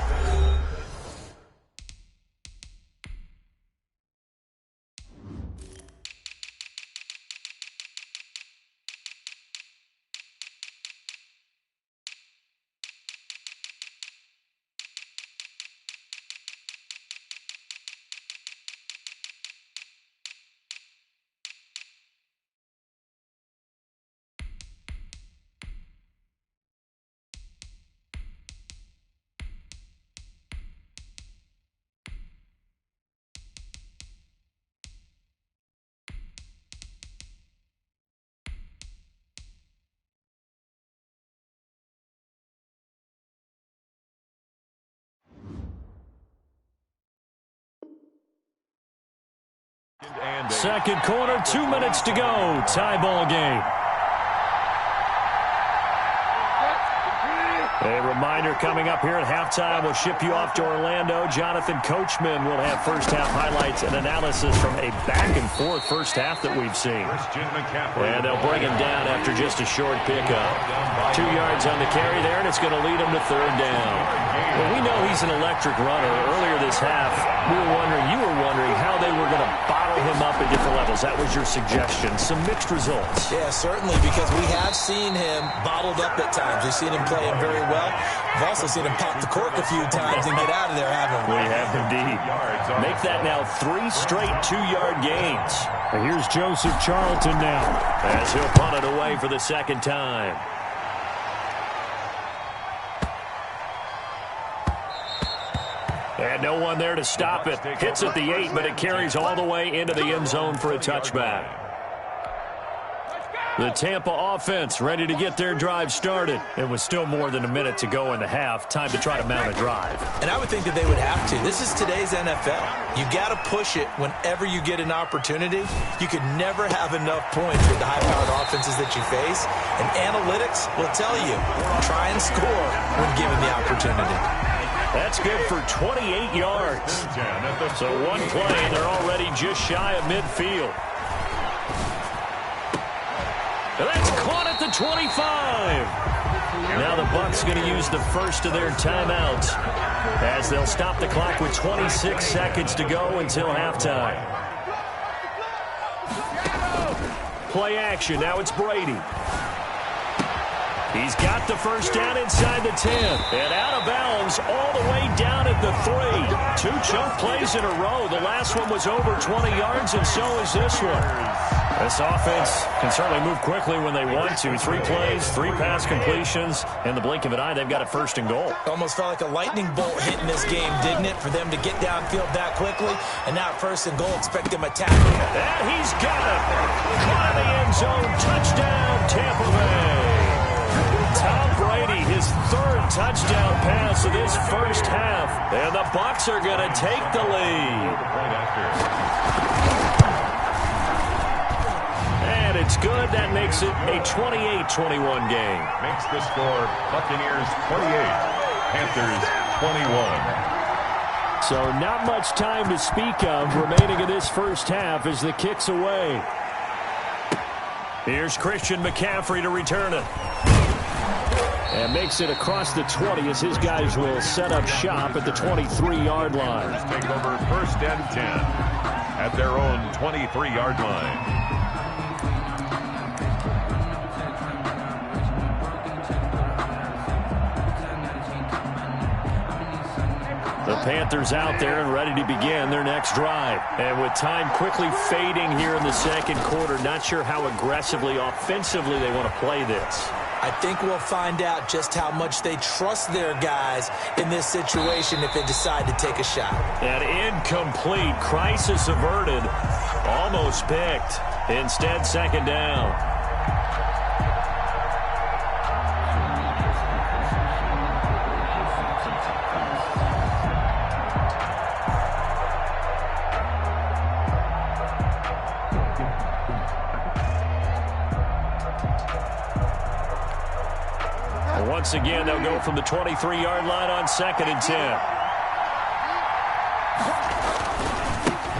Second quarter, 2 minutes to go. Tie ball game. Reminder coming up here at halftime, we'll ship you off to Orlando. Jonathan Coachman will have first-half highlights and analysis from a back-and-forth first half that we've seen. And they'll bring him down after just a short pickup. 2 yards on the carry there, and it's going to lead him to third down. Well, we know he's an electric runner. Earlier this half, you were wondering how they were going to bottle him up at different levels. That was your suggestion. Some mixed results. Yeah, certainly, because we have seen him bottled up at times. We've seen him playing very well. We've also seen him pop the cork a few times and get out of there, haven't we? We have indeed. Make that now 3 straight 2-yard gains. And here's Joseph Charlton now, as he'll punt it away for the second time. And no one there to stop it. Hits at the 8, but it carries all the way into the end zone for a touchback. The Tampa offense ready to get their drive started. It was still more than a minute to go in the half. Time to try to mount a drive. And I would think that they would have to. This is today's NFL. You got to push it whenever you get an opportunity. You could never have enough points with the high-powered offenses that you face. And analytics will tell you, try and score when given the opportunity. That's good for 28 yards. So one play, and they're already just shy of midfield. That's caught at the 25. Now the Bucs going to use the first of their timeouts as they'll stop the clock with 26 seconds to go until halftime. Play action. Now it's Brady. He's got the first down inside the 10. And out of bounds all the way down at the 3. 2 chunk plays in a row. The last one was over 20 yards, and so is this one. This offense can certainly move quickly when they want to. 3 plays, 3 pass completions. In the blink of an eye, they've got a first and goal. Almost felt like a lightning bolt hit in this game, didn't it? For them to get downfield that quickly. And now first and goal, expect them attacking. And he's got it. Caught in the end zone. Touchdown, Tampa Bay. Tom Brady, his 3rd touchdown pass of this first half. And the Bucs are going to take the lead. And it's good. That makes it a 28-21 game. Makes the score Buccaneers 28, Panthers 21. So not much time to speak of remaining in this first half as the kick's away. Here's Christian McCaffrey to return it. And makes it across the 20 as his guys will set up shop at the 23-yard line. Take over first and 10 at their own 23-yard line. The Panthers out there and ready to begin their next drive. And with time quickly fading here in the second quarter, not sure how aggressively, offensively they want to play this. I think we'll find out just how much they trust their guys in this situation if they decide to take a shot. An incomplete, crisis averted, almost picked. Instead, second down. Once again, they'll go from the 23-yard line on 2nd and 10.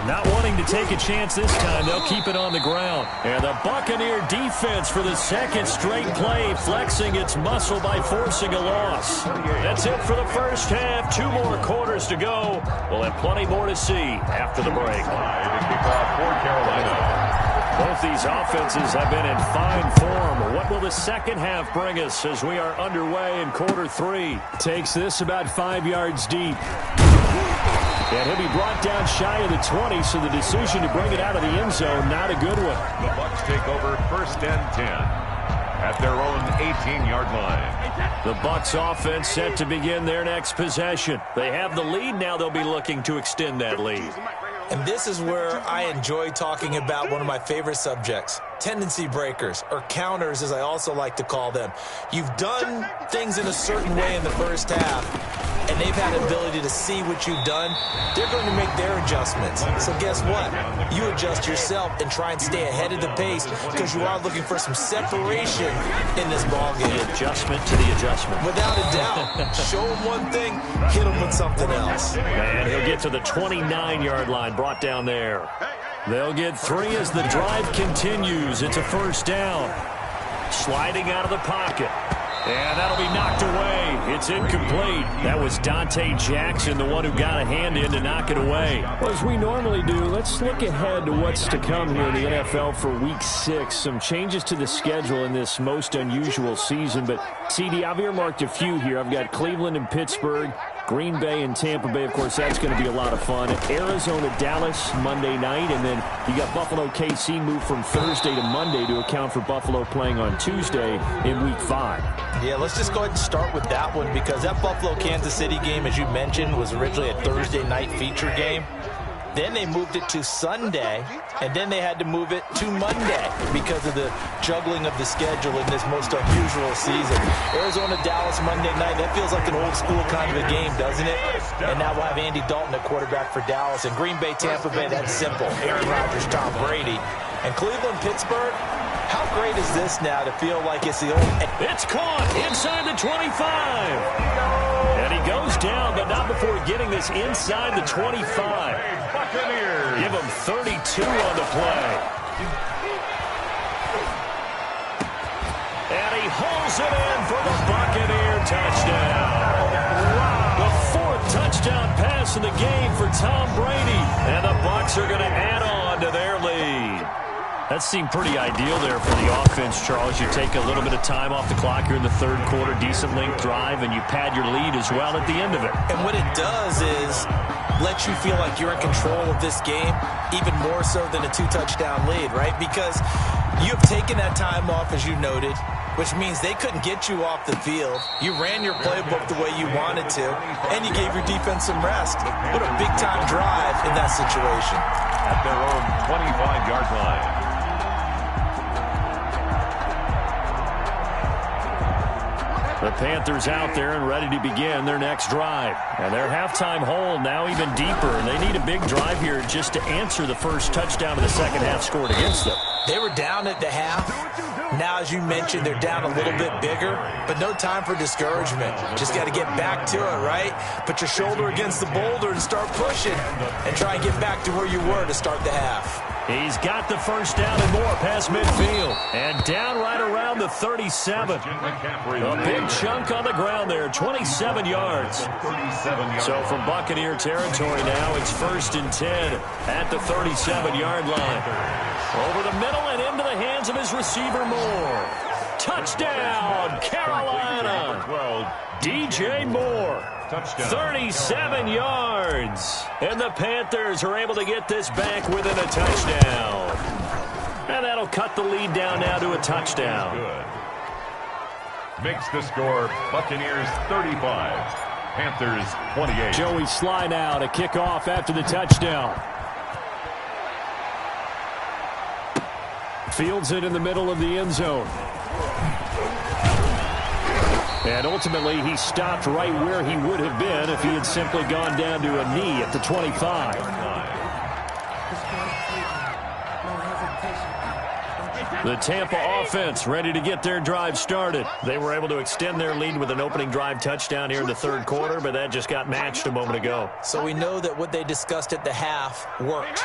Not wanting to take a chance this time, they'll keep it on the ground. And the Buccaneer defense for the 2nd straight play, flexing its muscle by forcing a loss. That's it for the first half. 2 more quarters to go. We'll have plenty more to see after the break. To kick off for Carolina. Both these offenses have been in fine form. What will the second half bring us as we are underway in quarter 3? Takes this about 5 yards deep. And he'll be brought down shy of the 20, so the decision to bring it out of the end zone, not a good one. The Bucs take over first and 10 at their own 18-yard line. The Bucs offense set to begin their next possession. They have the lead now. They'll be looking to extend that lead. And this is where I enjoy talking about one of my favorite subjects, tendency breakers, or counters as I also like to call them. You've done things in a certain way in the first half, and they've had the ability to see what you've done, they're going to make their adjustments. So guess what? You adjust yourself and try and stay ahead of the pace because you are looking for some separation in this ballgame. The adjustment to the adjustment. Without a doubt. Show him one thing, hit him with something else. And he'll get to the 29-yard line, brought down there. They'll get 3 as the drive continues. It's a first down. Sliding out of the pocket. And that'll be knocked away. It's incomplete. That was Dante Jackson, the one who got a hand in to knock it away. Well, as we normally do, let's look ahead to what's to come here in the NFL for Week 6. Some changes to the schedule in this most unusual season. But, CD, I've earmarked a few here. I've got Cleveland and Pittsburgh, Green Bay and Tampa Bay. Of course, that's going to be a lot of fun. Arizona, Dallas, Monday night. And then you got Buffalo, KC moved from Thursday to Monday to account for Buffalo playing on Tuesday in Week 5. Yeah, let's just go ahead and start with that one because that Buffalo-Kansas City game, as you mentioned, was originally a Thursday night feature game. Then they moved it to Sunday, and then they had to move it to Monday because of the juggling of the schedule in this most unusual season. Arizona-Dallas Monday night, that feels like an old-school kind of a game, doesn't it? And now we'll have Andy Dalton at quarterback for Dallas. And Green Bay-Tampa Bay, that's simple. Aaron Rodgers, Tom Brady. And Cleveland-Pittsburgh, how great is this now to feel like it's the old... It's caught inside the 25. And he goes down, but not before getting this inside the 25. Give him 32 on the play. And he holds it in for the Buccaneer touchdown. The 4th touchdown pass in the game for Tom Brady. And the Bucs are going to add on to their lead. That seemed pretty ideal there for the offense, Charles. You take a little bit of time off the clock here in the 3rd quarter, decent length drive, and you pad your lead as well at the end of it. And what it does is let you feel like you're in control of this game, even more so than a 2-touchdown lead, right? Because you have taken that time off, as you noted, which means they couldn't get you off the field. You ran your playbook the way you wanted to, and you gave your defense some rest. What a big-time drive in that situation. At their own 25-yard line. The Panthers out there and ready to begin their next drive. And their halftime hole now even deeper. And they need a big drive here just to answer the first touchdown of the second half scored against them. They were down at the half. Now, as you mentioned, they're down a little bit bigger, but no time for discouragement. Just got to get back to it, right? Put your shoulder against the boulder and start pushing and try and get back to where you were to start the half. He's got the first down and more past midfield. And down right around the 37. A big chunk on the ground there, 27 yards. So from Buccaneer territory now, it's 1st and 10 at the 37-yard line. Over the middle and into the hands of his receiver Moore. Touchdown, Carolina. DJ Moore. 37 yards. And the Panthers are able to get this back within a touchdown. And that'll cut the lead down now to a touchdown. Good. Makes the score Buccaneers 35, Panthers 28. Joey Sly now to kick off after the touchdown. Fields it in the middle of the end zone. And ultimately, he stopped right where he would have been if he had simply gone down to a knee at the 25. The Tampa offense ready to get their drive started. They were able to extend their lead with an opening drive touchdown here in the 3rd quarter, but that just got matched a moment ago. So we know that what they discussed at the half worked.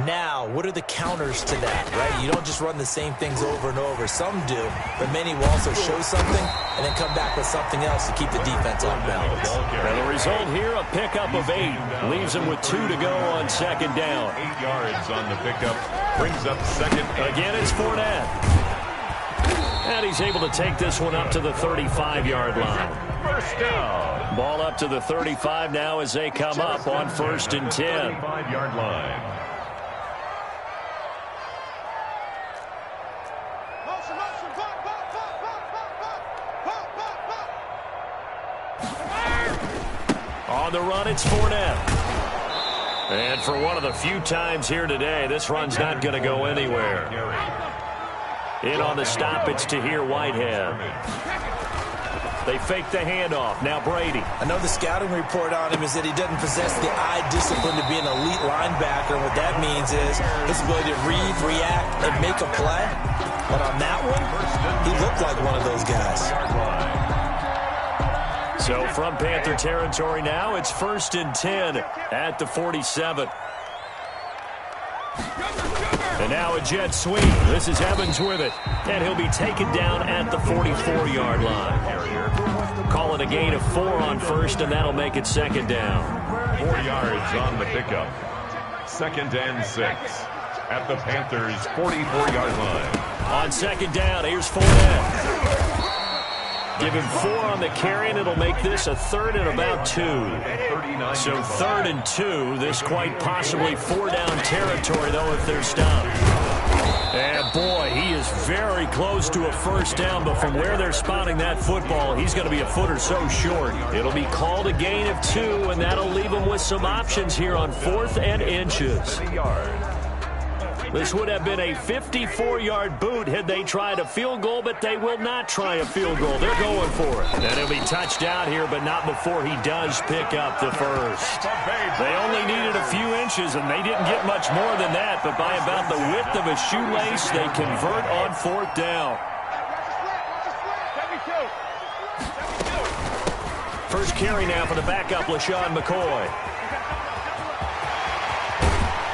Now, what are the counters to that, right? You don't just run the same things over and over. Some do, but many will also show something and then come back with something else to keep the defense off balance. And the result here, a pickup of 8. Leaves them with 2 to go on 2nd down. 8 yards on the pickup. Brings up 2nd. Again, it's Fournette. And he's able to take this one up to the 35-yard line. First down. Ball up to the 35 now as they come up on 1st and 10. 35-yard line. On the run, it's Fournette. And for one of the few times here today, this run's not going to go anywhere. In on the stop, it's Tahir Whitehead. They fake the handoff. Now Brady. I know the scouting report on him is that he doesn't possess the eye discipline to be an elite linebacker. And what that means is his ability to read, react, and make a play. But on that one, he looked like one of those guys. So from Panther territory now, it's 1st and 10 at the 47. And now a jet sweep. This is Evans with it. And he'll be taken down at the 44-yard line. Call it a gain of 4 on first, and that'll make it 2nd down. 4 yards on the pickup. 2nd and 6 at the Panthers' 44-yard line. On 2nd down, here's Fournette. Give him 4 on the carry, and it'll make this a 3rd and about 2. So 3rd and 2. This quite possibly 4-down territory, though, if they're stopped. And, boy, he is very close to a 1st down, but from where they're spotting that football, he's going to be a foot or so short. It'll be called a gain of 2, and that'll leave him with some options here on 4th and inches. This would have been a 54-yard boot had they tried a field goal, but they will not try a field goal. They're going for it. And he'll be touched out here, but not before he does pick up the first. They only needed a few inches, and they didn't get much more than that, but by about the width of a shoelace, they convert on 4th down. First carry now for the backup, LaShawn McCoy.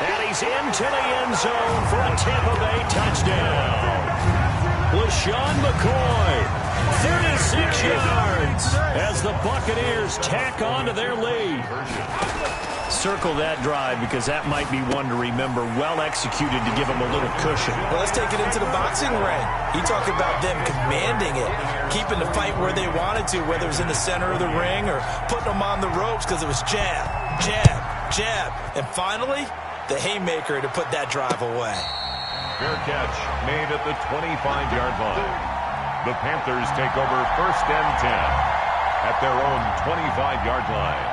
And he's into the end zone for a Tampa Bay touchdown. LaShawn McCoy, 36 yards, as the Buccaneers tack on to their lead. Circle that drive because that might be one to remember. Well executed to give them a little cushion. Well, let's take it into the boxing ring. You talk about them commanding it, keeping the fight where they wanted to, whether it was in the center of the ring or putting them on the ropes because it was jab, jab, jab. And finally, the haymaker to put that drive away. Fair catch made at the 25-yard line. The Panthers take over 1st and 10 at their own 25-yard line.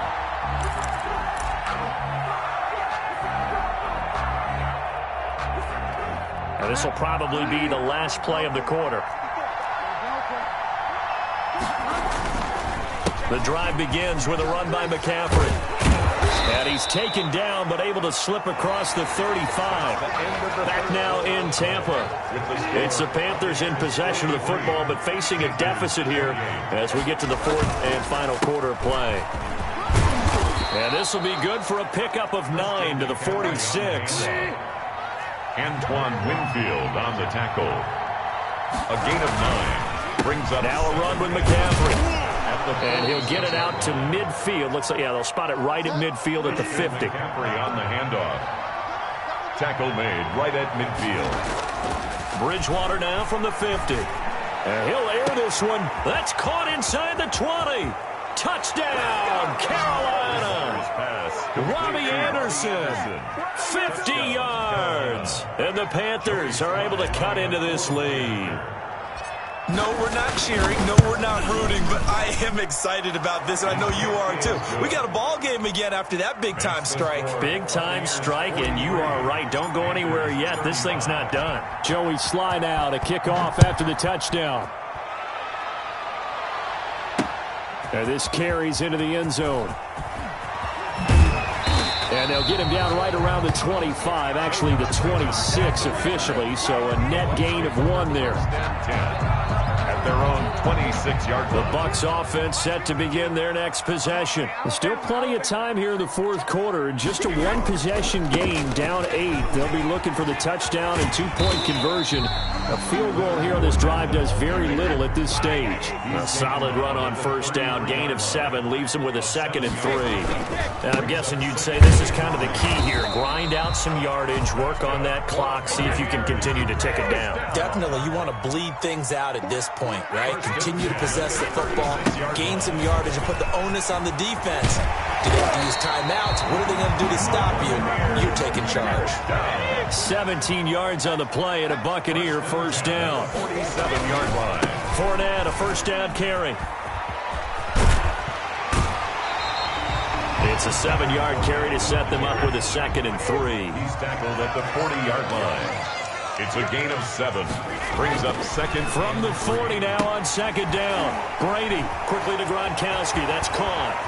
Now this will probably be the last play of the quarter. The drive begins with a run by McCaffrey. And he's taken down, but able to slip across the 35. Back now in Tampa. It's the Panthers in possession of the football, but facing a deficit here as we get to the 4th and final quarter play. And this will be good for a pickup of 9 to the 46. Antoine Winfield on the tackle. A gain of 9 brings up. Now a run with McCaffrey. And he'll get it out to midfield. Looks like, yeah, they'll spot it right at midfield at the 50. McCaffrey on the handoff. Tackle made right at midfield. Bridgewater now from the 50. And he'll air this one. That's caught inside the 20. Touchdown, Carolina. Robbie Anderson, 50 yards. And the Panthers are able to cut into this lead. No, we're not cheering. No, we're not rooting, but I am excited about this, and I know you are too. We got a ball game again after that big-time strike. Big-time strike, and you are right. Don't go anywhere yet. This thing's not done. Joey Sly now to kick off after the touchdown. And this carries into the end zone. And they'll get him down right around the 25, actually the 26 officially, so a net gain of 1 there. At their own 26-yard line. The Bucs offense set to begin their next possession. There's still plenty of time here in the 4th quarter. Just a 1-possession game, down 8. They'll be looking for the touchdown and 2-point conversion. A field goal here on this drive does very little at this stage. A solid run on 1st down, gain of 7, leaves them with a 2nd and 3. And I'm guessing you'd say this is kind of the key here. Grind out some yardage, work on that clock, see if you can continue to tick it down. Definitely, you want to bleed things out at this point, right? Continue to possess the football, gain some yardage, and put the onus on the defense. Do they have to use timeouts? What are they going to do to stop you? You're taking charge. 17 yards on the play and a Buccaneer 1st down. 47-yard line. Fournette, a 1st down carry. It's a 7-yard carry to set them up with a 2nd and 3. He's tackled at the 40-yard line. It's a gain of 7. Brings up second. From the 40 now on second down. Brady quickly to Gronkowski. That's caught.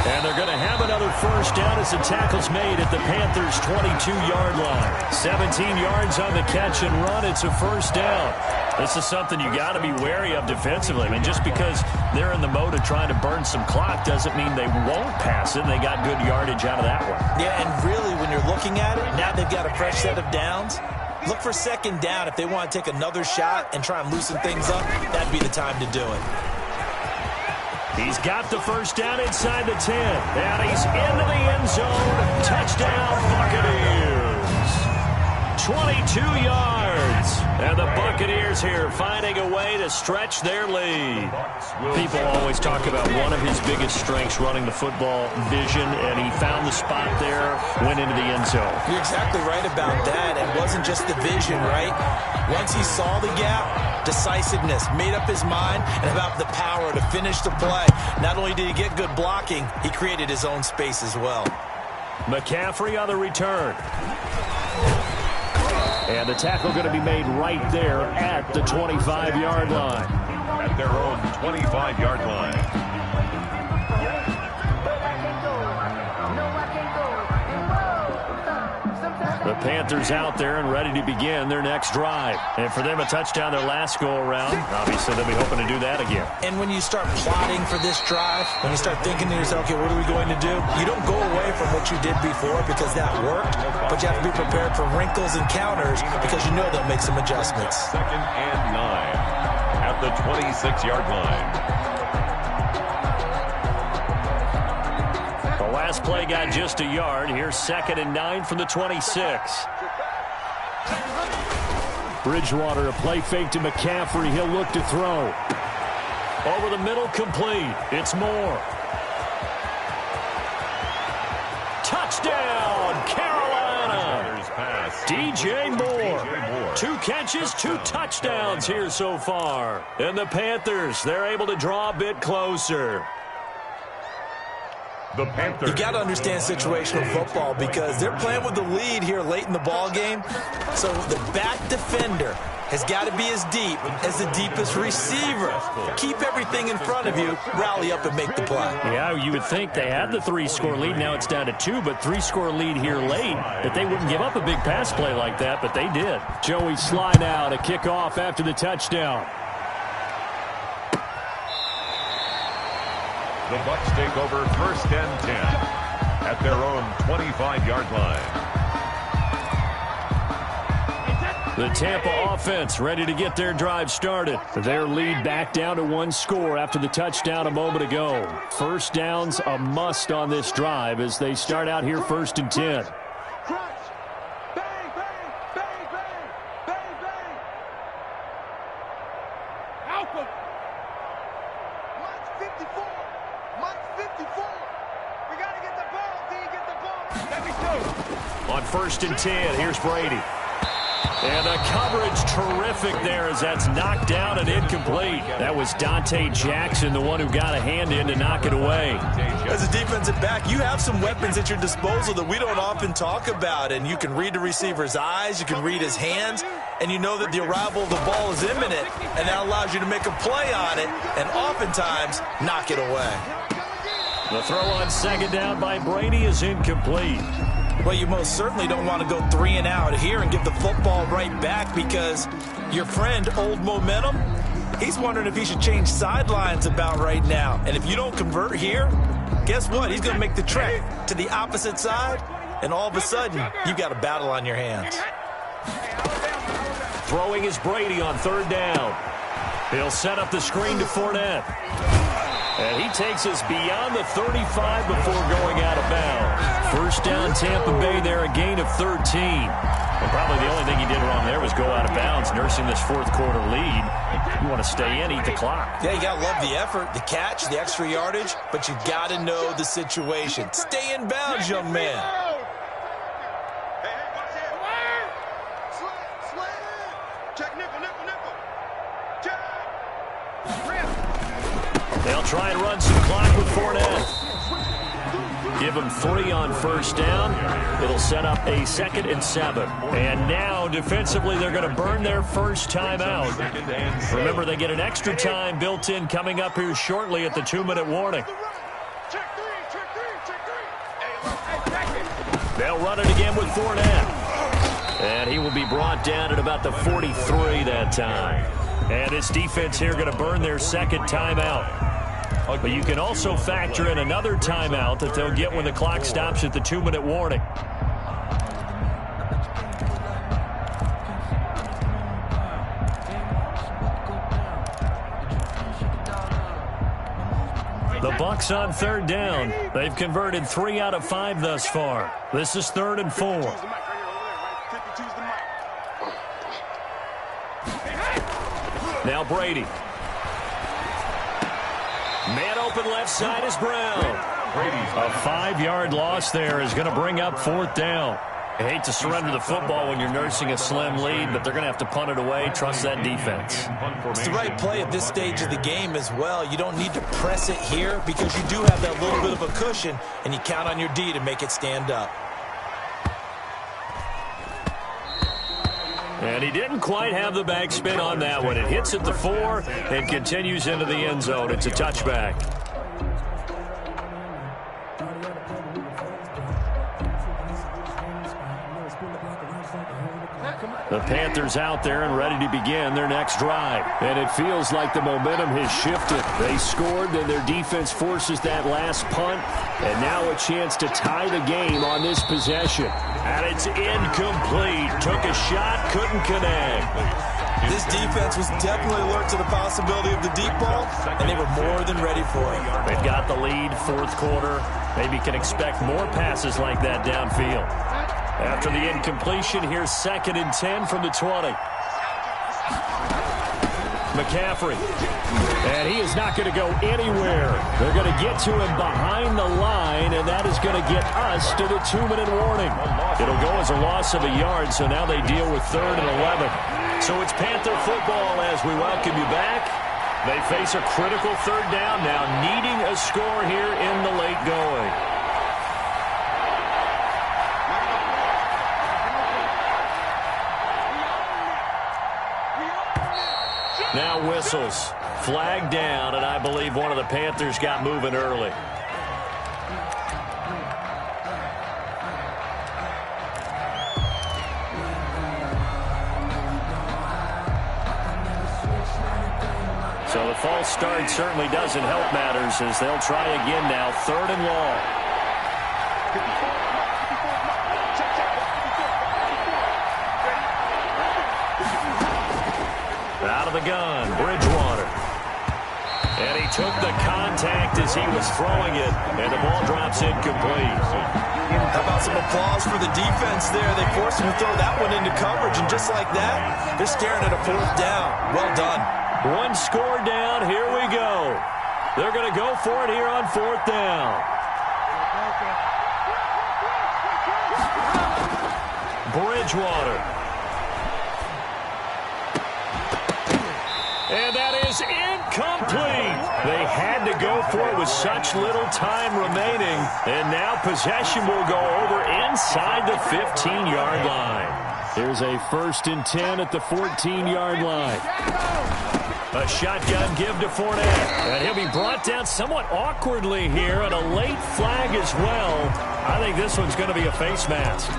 And they're going to have another first down as the tackle's made at the Panthers' 22-yard line. 17 yards on the catch and run. It's a first down. This is something you got to be wary of defensively. I mean, just because they're in the mode of trying to burn some clock doesn't mean they won't pass it. They got good yardage out of that one. Yeah, and really, when you're looking at it, now they've got a fresh set of downs. Look for second down. If they want to take another shot and try and loosen things up, that'd be the time to do it. He's got the first down inside the 10. And he's into the end zone. Touchdown, Buccaneers. 22 yards. And the Buccaneers here finding a way to stretch their lead. People always talk about one of his biggest strengths, running the football, vision, and he found the spot there, went into the end zone. You're exactly right about that. It wasn't just the vision, right? Once he saw the gap, decisiveness, made up his mind, and about the power to finish the play. Not only did he get good blocking, he created his own space as well. McCaffrey on the return. And the tackle going to be made right there at the 25-yard line. At their own 25-yard line. The Panthers out there and ready to begin their next drive. And for them, a touchdown their last go-around. Obviously, they'll be hoping to do that again. And when you start plotting for this drive, when you start thinking to yourself, okay, what are we going to do? You don't go away from what you did before because that worked, but you have to be prepared for wrinkles and counters because you know they'll make some adjustments. 2nd and 9 at the 26-yard line. Last play got just a yard. Here's 2nd and 9 from the 26. Bridgewater, a play fake to McCaffrey. He'll look to throw. Over the middle, complete. It's Moore. Touchdown, Carolina. DJ Moore. 2 catches, 2 touchdowns here so far. And the Panthers, they're able to draw a bit closer. The Panthers. You got to understand situational football because they're playing with the lead here late in the ball game. So the back defender has got to be as deep as the deepest receiver. Keep everything in front of you, rally up and make the play. Yeah, you would think they had the 3-score lead. Now it's down to 2, but 3-score lead here late, that they wouldn't give up a big pass play like that, but they did. Joey Sly now to kick off after the touchdown. The Bucs take over 1st and 10 at their own 25-yard line. The Tampa offense ready to get their drive started. Their lead back down to 1 score after the touchdown a moment ago. First down's a must on this drive as they start out here 1st and 10. On 1st and 10, here's Brady. And the coverage terrific there as that's knocked down and incomplete. That was Dante Jackson, the one who got a hand in to knock it away. As a defensive back, you have some weapons at your disposal that we don't often talk about. And you can read the receiver's eyes, you can read his hands, and you know that the arrival of the ball is imminent. And that allows you to make a play on it and oftentimes knock it away. The throw on 2nd down by Brady is incomplete. Well, you most certainly don't want to go 3 and out here and give the football right back because your friend, Old Momentum, he's wondering if he should change sidelines about right now. And if you don't convert here, guess what? He's going to make the trek to the opposite side, and all of a sudden, you've got a battle on your hands. Throwing is Brady on 3rd down. He'll set up the screen to Fournette. And he takes us beyond the 35 before going out of bounds. First down, Tampa Bay there, a gain of 13. And probably the only thing he did wrong there was go out of bounds, nursing this 4th quarter lead. You want to stay in, eat the clock. Yeah, you got to love the effort, the catch, the extra yardage, but you got to know the situation. Stay in bounds, young man. They'll try and run some clock with Fournette. Give them 3 on first down. It'll set up a 2nd and 7. And now, defensively, they're going to burn their first timeout. Remember, they get an extra time built in coming up here shortly at the 2-minute warning. They'll run it again with Fournette. And he will be brought down at about the 43 that time. And this defense here going to burn their 2nd timeout. But you can also factor in another timeout that they'll get when the clock stops at the 2-minute warning. The Bucs on 3rd down. They've converted 3 out of 5 thus far. This is 3rd and 4. Now Brady. Man open left side is Brown. A 5-yard loss there is going to bring up 4th down. I hate to surrender the football when you're nursing a slim lead, but they're going to have to punt it away. Trust that defense. It's the right play at this stage of the game as well. You don't need to press it here because you do have that little bit of a cushion, and you count on your D to make it stand up. And he didn't quite have the backspin on that one. It hits at the 4 and continues into the end zone. It's a touchback. The Panthers out there and ready to begin their next drive. And it feels like the momentum has shifted. They scored, then their defense forces that last punt. And now a chance to tie the game on this possession. And it's incomplete. Took a shot, couldn't connect. This defense was definitely alert to the possibility of the deep ball, and they were more than ready for it. They've got the lead, 4th quarter. Maybe can expect more passes like that downfield. After the incompletion, here's 2nd and 10 from the 20. McCaffrey. And he is not going to go anywhere. They're going to get to him behind the line, and that is going to get us to the 2-minute warning. It'll go as a loss of a yard, so now they deal with 3rd and 11. So it's Panther football as we welcome you back. They face a critical 3rd down now, needing a score here in the late going. Now whistles. Flag down, and I believe one of the Panthers got moving early. So the false start certainly doesn't help matters as they'll try again now. 3rd and long. Out of the gun, Bridgewater. And he took the contact as he was throwing it, and the ball drops incomplete. How about some applause for the defense there? They forced him to throw that one into coverage, and just like that, they're staring at a 4th down. Well done. 1 score down. Here we go. They're going to go for it here on 4th down. Bridgewater. And that is incomplete. They had to go for it with such little time remaining. And now possession will go over inside the 15-yard line. Here's a 1st and 10 at the 14-yard line. A shotgun give to Fournette. And he'll be brought down somewhat awkwardly here, and a late flag as well. I think this one's going to be a face mask.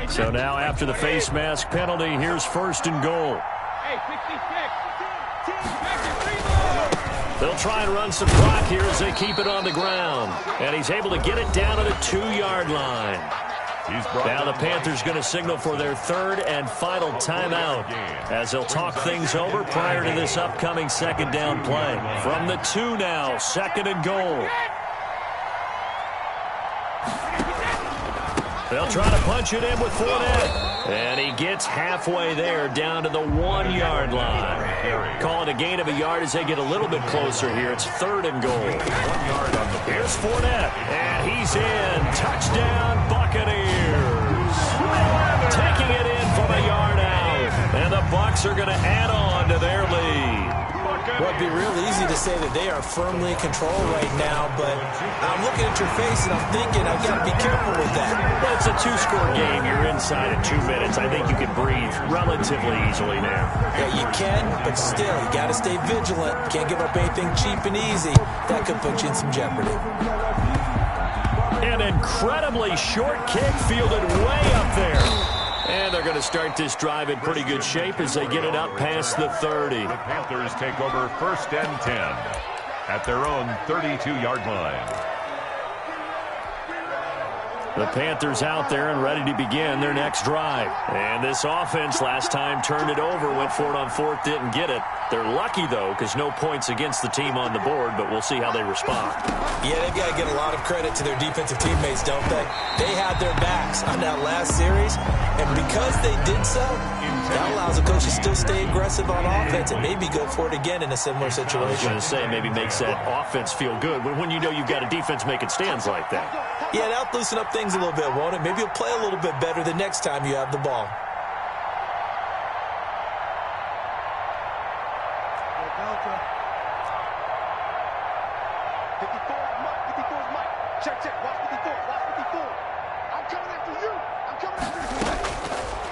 So now after the face mask penalty, here's 1st and goal. They'll try and run some clock here as they keep it on the ground. And he's able to get it down to the 2-yard line. Now the Panthers going to signal for their 3rd and final timeout as they'll talk things over prior to this upcoming 2nd down play. From the 2 now, 2nd and goal. They'll try to punch it in with Fournette. And he gets halfway there down to the 1-yard line. Call it a gain of a yard as they get a little bit closer here. It's 3rd and goal. Here's Fournette. And he's in. Touchdown, Buccaneers. Taking it in from a yard out. And the Bucs are going to add on to their lead. Well, it'd be real easy to say that they are firmly in control right now, but I'm looking at your face and I'm thinking I've got to be careful with that. Well, it's a two-score game. You're inside in 2 minutes. I think you can breathe relatively easily now. Yeah, you can, but still, you got to stay vigilant. Can't give up anything cheap and easy. That could put you in some jeopardy. An incredibly short kick fielded way up there. And they're going to start this drive in pretty good shape as they get it up past the 30. The Panthers take over 1st and 10 at their own 32-yard line. The Panthers out there and ready to begin their next drive. And this offense last time turned it over, went for it on 4th, didn't get it. They're lucky, though, because no points against the team on the board, but we'll see how they respond. Yeah, they've got to get a lot of credit to their defensive teammates, don't they? They had their backs on that last series, and because they did so, that allows the coach to still stay aggressive on offense and maybe go for it again in a similar situation. I was going to say, maybe makes that offense feel good when you know you've got a defense making stands like that. Yeah, that'll loosen up things a little bit, won't it? Maybe you'll play a little bit better the next time you have the ball.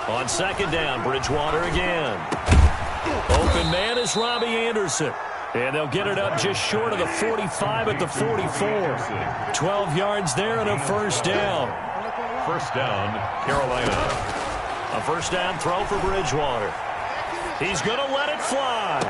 On 2nd down, Bridgewater again. Open man is Robbie Anderson. And they'll get it up just short of the 45 at the 44. 12 yards there and a 1st down. 1st down, Carolina. A 1st down throw for Bridgewater. He's going to let it fly.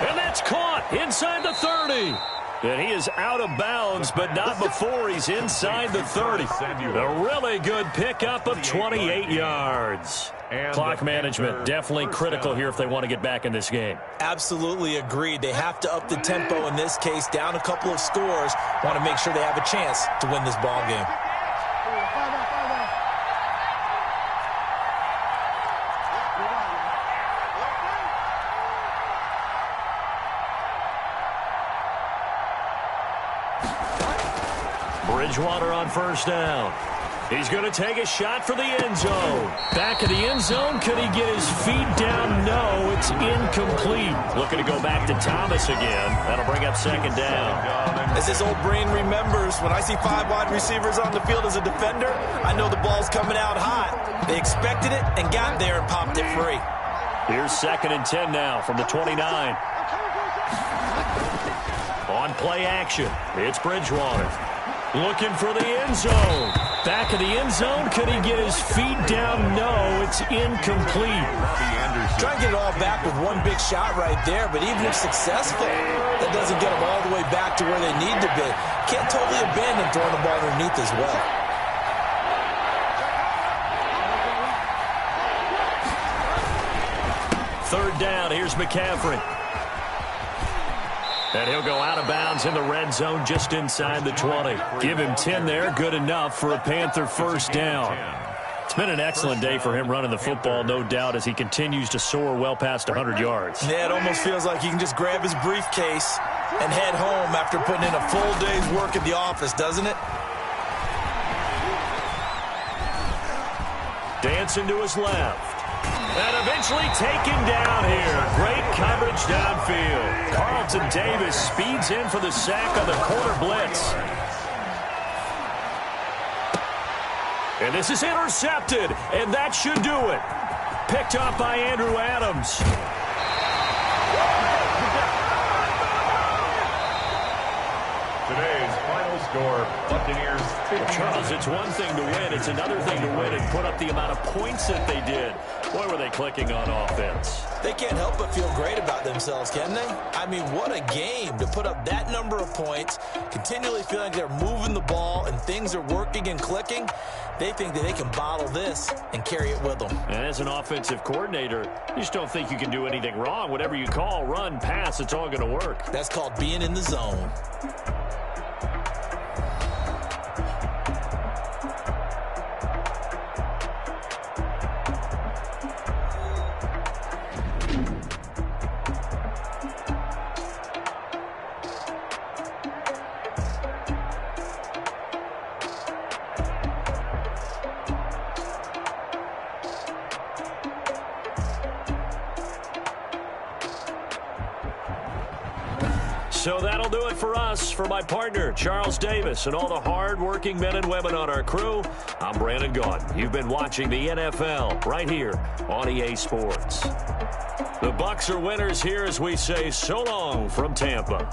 And that's caught inside the 30. And he is out of bounds, but not before he's inside the 30. A really good pickup of 28 yards. Clock management definitely critical here if they want to get back in this game. Absolutely agreed. They have to up the tempo in this case, down a couple of scores. Want to make sure they have a chance to win this ball game. Bridgewater on 1st down. He's going to take a shot for the end zone. Back of the end zone. Could he get his feet down? No, it's incomplete. Looking to go back to Thomas again. That'll bring up 2nd down. As this old brain remembers, when I see 5 wide receivers on the field as a defender, I know the ball's coming out hot. They expected it and got there and popped it free. Here's 2nd and 10 now from the 29. On play action, it's Bridgewater. Looking for the end zone. Back of the end zone. Could he get his feet down? No, it's incomplete. Trying to get it all back with one big shot right there, but even if successful, that doesn't get them all the way back to where they need to be. Can't totally abandon throwing the ball underneath as well. Third down. Here's McCaffrey. And he'll go out of bounds in the red zone just inside the 20. Give him 10 there. Good enough for a Panther 1st down. It's been an excellent day for him running the football, no doubt, as he continues to soar well past 100 yards. Yeah, it almost feels like he can just grab his briefcase and head home after putting in a full day's work at the office, doesn't it? Dancing to his left. And eventually taken down here. Great coverage downfield. Carlton Davis speeds in for the sack on the corner blitz. And this is intercepted, and that should do it. Picked up by Andrew Adams. Today's final score, Buccaneers 50. Charles, it's one thing to win. It's another thing to win and put up the amount of points that they did. Boy, were they clicking on offense. They can't help but feel great about themselves, can they? I mean, what a game to put up that number of points, continually feeling like they're moving the ball and things are working and clicking. They think that they can bottle this and carry it with them. And as an offensive coordinator, you just don't think you can do anything wrong. Whatever you call, run, pass, it's all going to work. That's called being in the zone. So that'll do it for us. For my partner, Charles Davis, and all the hard-working men and women on our crew, I'm Brandon Gaudin. You've been watching the NFL right here on EA Sports. The Bucs are winners here as we say so long from Tampa.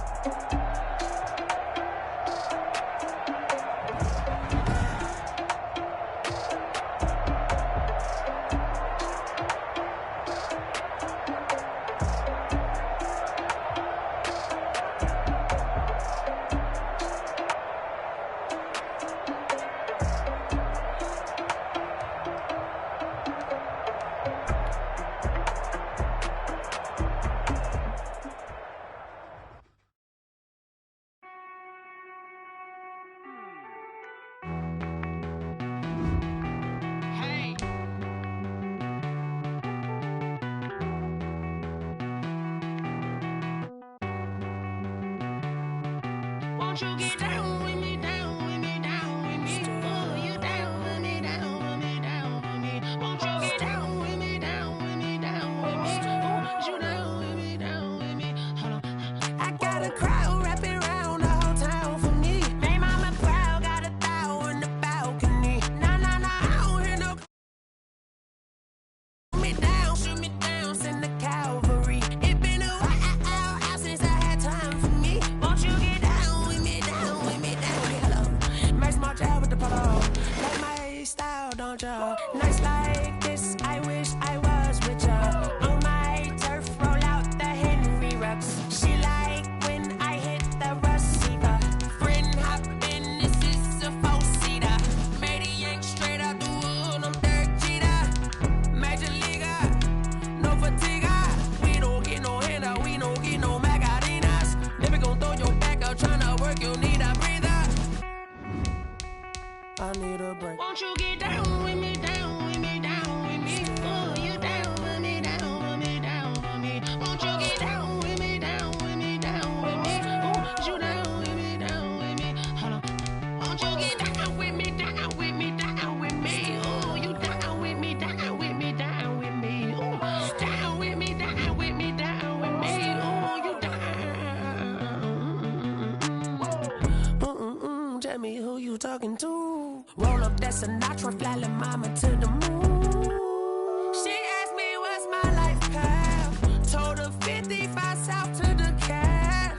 Won't you get down with me, down with me, down with me? Oh, you down with me, down with me, down with me. Won't you get down with me, down with me, down with me? Oh, you down with me, down with me? Hold on. I got a crowd wrapping around the whole town for me. Hey, mama proud, got a thou in the balcony. Nah, nah, nah, I don't hear no. Shoot me down, send the cavalry. It been a while since I had time for me. Won't you get down with me, down with me, down with me? Hello. Max March out with the polo. Like my style, don't ya? Nights like this, I wish I was with ya. On my turf, roll out the Henry Rux. She like when I hit the receiver. Friend hop in, this is a four-seater. Made a yank straight out the wood, I'm Derek Jeter. Major leaguer, no fatigue. We don't get no handout, we don't get no Magarinas. Never gon' throw your back out, tryna work, you need a breather. I need a break. Won't you get down with me, down with me, down with me? Oh, you down with me, down with me, down with me? Won't you get down with me, down with me, down with me? Oh, you down with me, down with me? Hold on. Won't you get down with me, down with me, down with me? Oh, you down with me, down with me, down with me? Oh, down with me, down with me, down with me? Oh, you down. Tell me who you talking to. Roll up that Sinatra, fly la mama to the moon. She asked me what's my life path. Told her 55 south to the cat.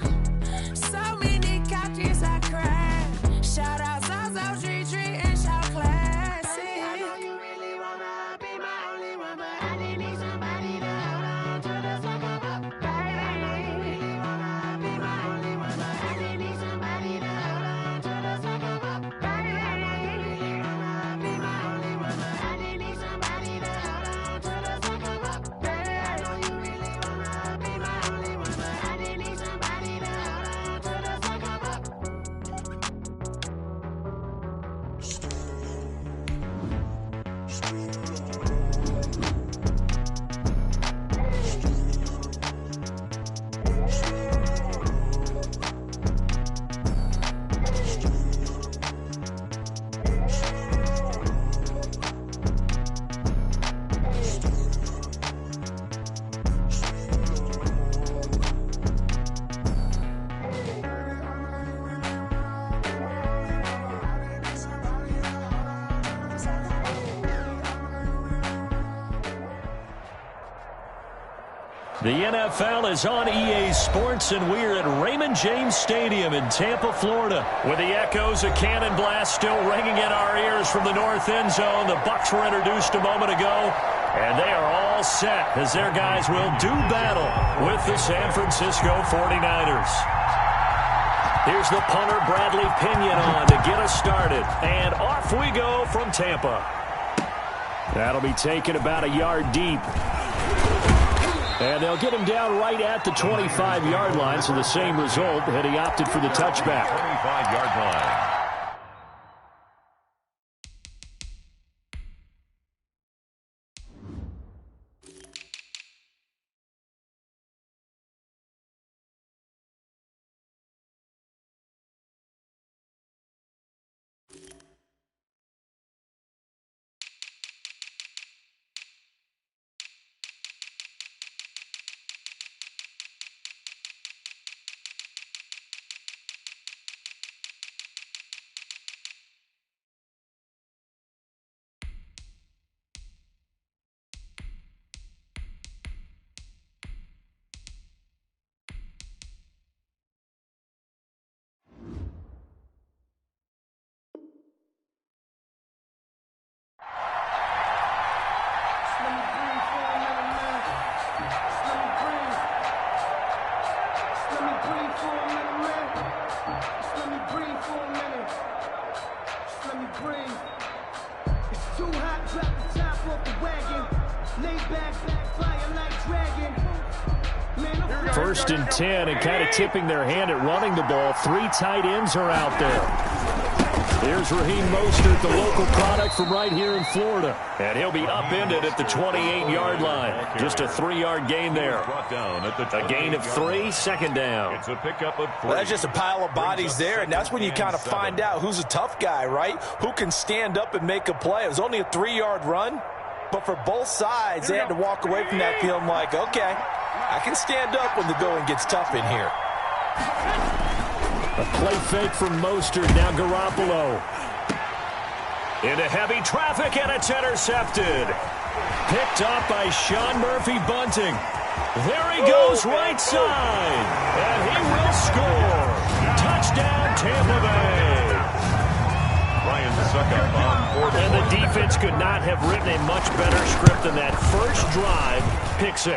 So many couches I cried. Shout out South Street and shout classic. I know you really wanna be my only one, but I didn't need somebody to hold on to the second up. Baby, I know you really wanna be my only one, but I didn't need somebody to hold on to the second up. Baby, I know you really wanna be my only one, but I didn't need somebody to hold on to the second up. Baby, I know you really wanna be my only one, but I didn't need somebody to hold on to the second up. The NFL is on EA Sports, and we're at Raymond James Stadium in Tampa, Florida. With the echoes of cannon blast still ringing in our ears from the north end zone, the Bucs were introduced a moment ago, and they are all set as their guys will do battle with the San Francisco 49ers. Here's the punter, Bradley Pinion, on to get us started, and off we go from Tampa. That'll be taken about a yard deep. And they'll get him down right at the 25-yard line, so the same result, and he opted for the touchback. 25-yard line. spring. It's too hot, drop the top off the wagon. Lay back, fire like dragon. First and 10, and kind of tipping their hand at running the ball. 3 tight ends are out there. Here's Raheem Mostert, the local product from right here in Florida. And he'll be upended at the 28-yard line. Just a 3-yard gain there. A gain of 3, second down. It's a pickup of 3. Well, that's just a pile of bodies there, and that's when you kind of find out who's a tough guy, right? Who can stand up and make a play. It was only a 3-yard run, but for both sides, they had to walk away from that feeling like, okay, I can stand up when the going gets tough in here. A play fake from Mostert, now Garoppolo. Into heavy traffic, and it's intercepted. Picked up by Sean Murphy-Bunting. There he goes, right side. And he will score. Touchdown, Tampa Bay. Ryan Suckup on 4. And the defense could not have written a much better script than that first drive, pick 6.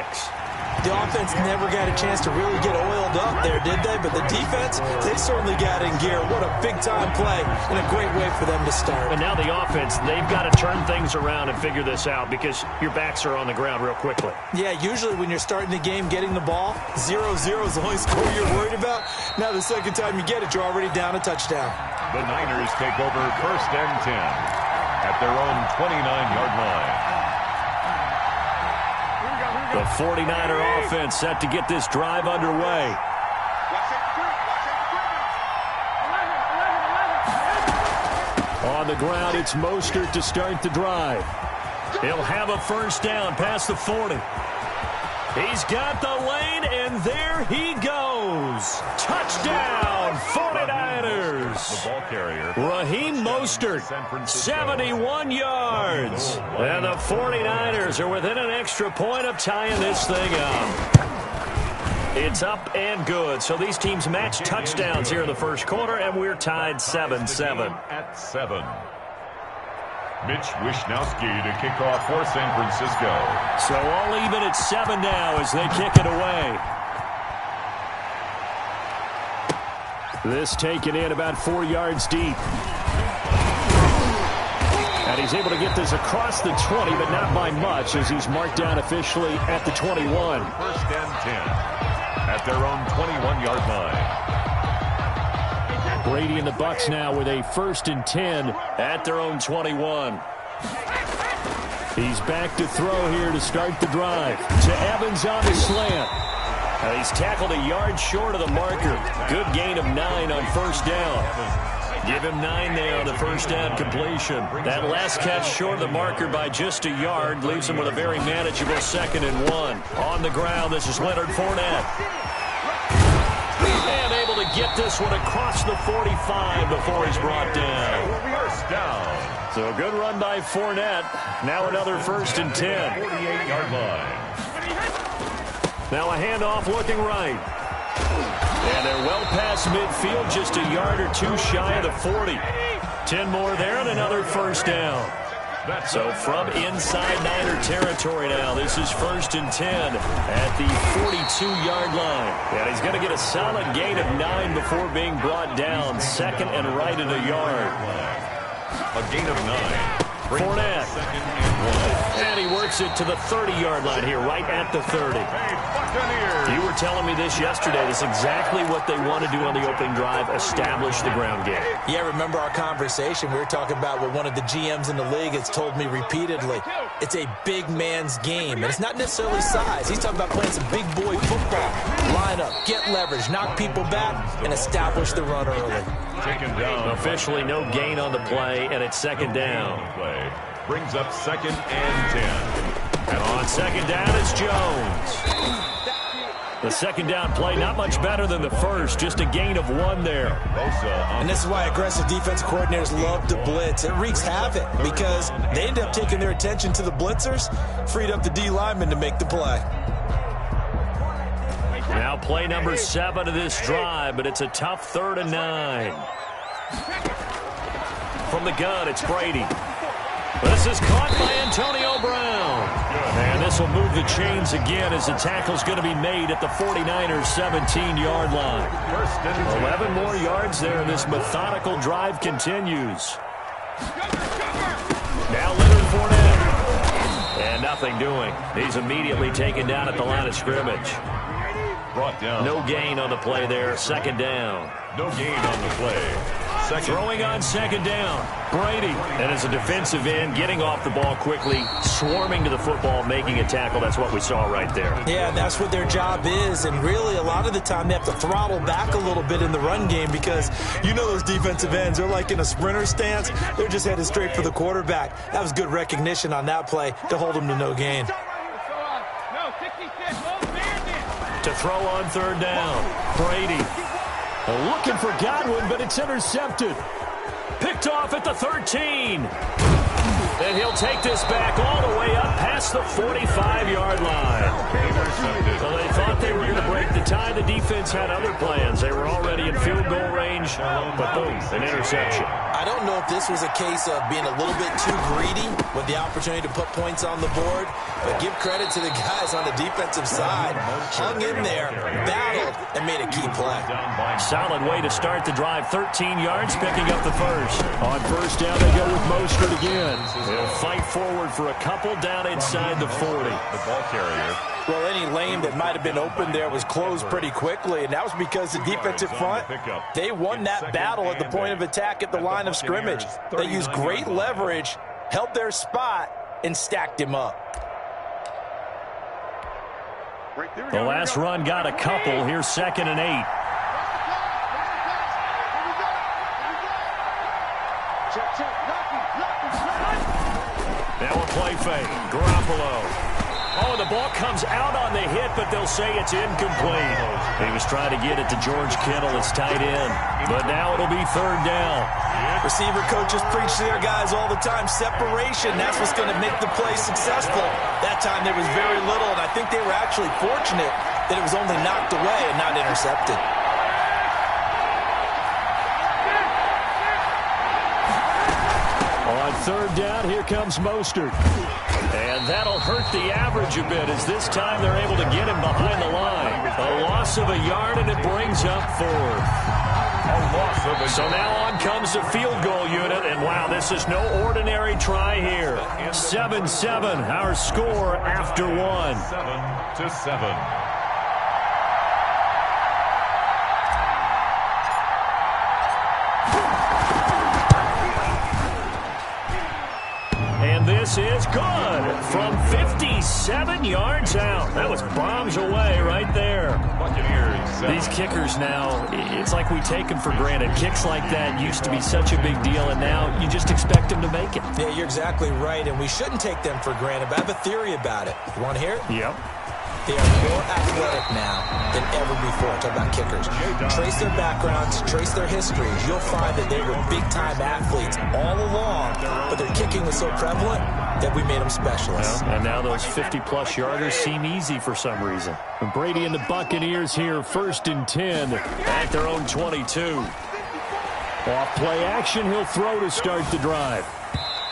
The offense never got a chance to really get oiled up there, did they? But the defense, they certainly got in gear. What a big-time play and a great way for them to start. And now the offense, they've got to turn things around and figure this out because your backs are on the ground real quickly. Yeah, usually when you're starting the game getting the ball, 0-0 is the only score you're worried about. Now the second time you get it, you're already down a touchdown. The Niners take over first and 10 at their own 29-yard line. The 49er offense set to get this drive underway. On the ground, it's Mostert to start the drive. He'll have a first down past the 40. He's got the lane, and there he goes. Touchdown, 49ers. The ball carrier. Raheem Mostert, 71 yards. And the 49ers are within an extra point of tying this thing up. It's up and good. So these teams match touchdowns here in the first quarter, and we're tied 7-7. At 7. Mitch Wishnowsky to kick off for San Francisco. So all even at 7 now as they kick it away. This taken in about 4 yards deep. And he's able to get this across the 20, but not by much as he's marked down officially at the 21. First and 10 at their own 21-yard line. Brady and the Bucs now with a first and 10 at their own 21. He's back to throw here to start the drive. To Evans on the slant. Now he's tackled a yard short of the marker. Good gain of 9 on first down. Give him 9 there on the first down completion. That last catch short of the marker by just a yard leaves him with a very manageable 2nd and 1. On the ground, this is Leonard Fournette. And able to get this one across the 45 before he's brought down. First down. So a good run by Fournette. Now another first and 10. 48-yard line. Now a handoff looking right. And they're well past midfield, just a yard or 2 shy of the 40. 10 more there and another first down. So from inside Niner territory now, this is first and 10 at the 42-yard line. And he's going to get a solid gain of 9 before being brought down. 2nd and right at a yard. A gain of 9. Fournette. And he works it to the 30-yard line here, right at the 30. You were telling me this yesterday. This is exactly what they want to do on the opening drive, establish the ground game. Yeah, remember our conversation? We were talking about what one of the GMs in the league has told me repeatedly. It's a big man's game, and it's not necessarily size. He's talking about playing some big boy football. Line up, get leverage, knock people back, and establish the run early. Taken down. Officially no gain on the play, and it's 2nd down. Brings up 2nd and 10. And on 2nd down, it's Jones. The 2nd down play, not much better than the first, just a gain of 1 there. And this is why aggressive defensive coordinators love to blitz. It wreaks havoc because they end up taking their attention to the blitzers, freed up the D lineman to make the play. Now play number 7 of this drive, but it's a tough 3rd and 9. From the gun, it's Brady. This is caught by Antonio Brown. And this will move the chains again as the tackle's going to be made at the 49ers' 17-yard line. 11 more yards there, and this methodical drive continues. Now Leonard Fournette. And nothing doing. He's immediately taken down at the line of scrimmage. Brought down. No gain on the play there. Second down. No gain on the play. Throwing on second down. Brady. And as a defensive end, getting off the ball quickly, swarming to the football, making a tackle. That's what we saw right there. Yeah, that's what their job is. And really, a lot of the time, they have to throttle back a little bit in the run game because you know those defensive ends, they're like in a sprinter stance. They're just headed straight for the quarterback. That was good recognition on that play to hold them to no gain. To throw on third down. Brady. Looking for Godwin, but it's intercepted. Picked off at the 13. And he'll take this back all the way up past the 45-yard line. Well, they thought they were going to break the tie. The defense had other plans. They were already in field goal range, but boom, an interception. I don't know if this was a case of being a little bit too greedy with the opportunity to put points on the board, but give credit to the guys on the defensive side. Hung in there, battled, and made a key play. Solid way to start the drive. 13 yards, picking up the first. On first down, they go with Mostert again. They'll fight forward for a couple down inside the 40. The ball carrier. Well, any lane that might have been open there was closed pretty quickly, and that was because the defensive front, they won that battle at the point of attack at the line of scrimmage. They used great leverage, held their spot, and stacked him up. The last run got a couple. Here's 2nd and 8. Now a play fake. Garoppolo. Oh, the ball comes out on the hit, but they'll say it's incomplete. He was trying to get it to George Kittle, his tight end. But now it'll be third down. Receiver coaches preach to their guys all the time. Separation, that's what's going to make the play successful. That time there was very little, and I think they were actually fortunate that it was only knocked away and not intercepted. On third down, here comes Mostert. And that'll hurt the average a bit as this time they're able to get him behind the line. A loss of a yard, and it brings up 4th. So now on comes the field goal unit, and wow, this is no ordinary try here. 7-7, our score after 1. 7-7. And this is good from 57 yards out. That was bombs away right there. These kickers now, it's like we take them for granted. Kicks like that used to be such a big deal, and now you just expect them to make it. Yeah, you're exactly right, and we shouldn't take them for granted, but I have a theory about it. You want to hear it? Yep. They are more athletic now than ever before. Talk about kickers. Trace their backgrounds, trace their histories. You'll find that they were big-time athletes all along, but their kicking was so prevalent that we made them specialists. Well, and now those 50-plus yarders seem easy for some reason. And Brady and the Buccaneers here, 1st and 10. At their own 22. Off play action, he'll throw to start the drive.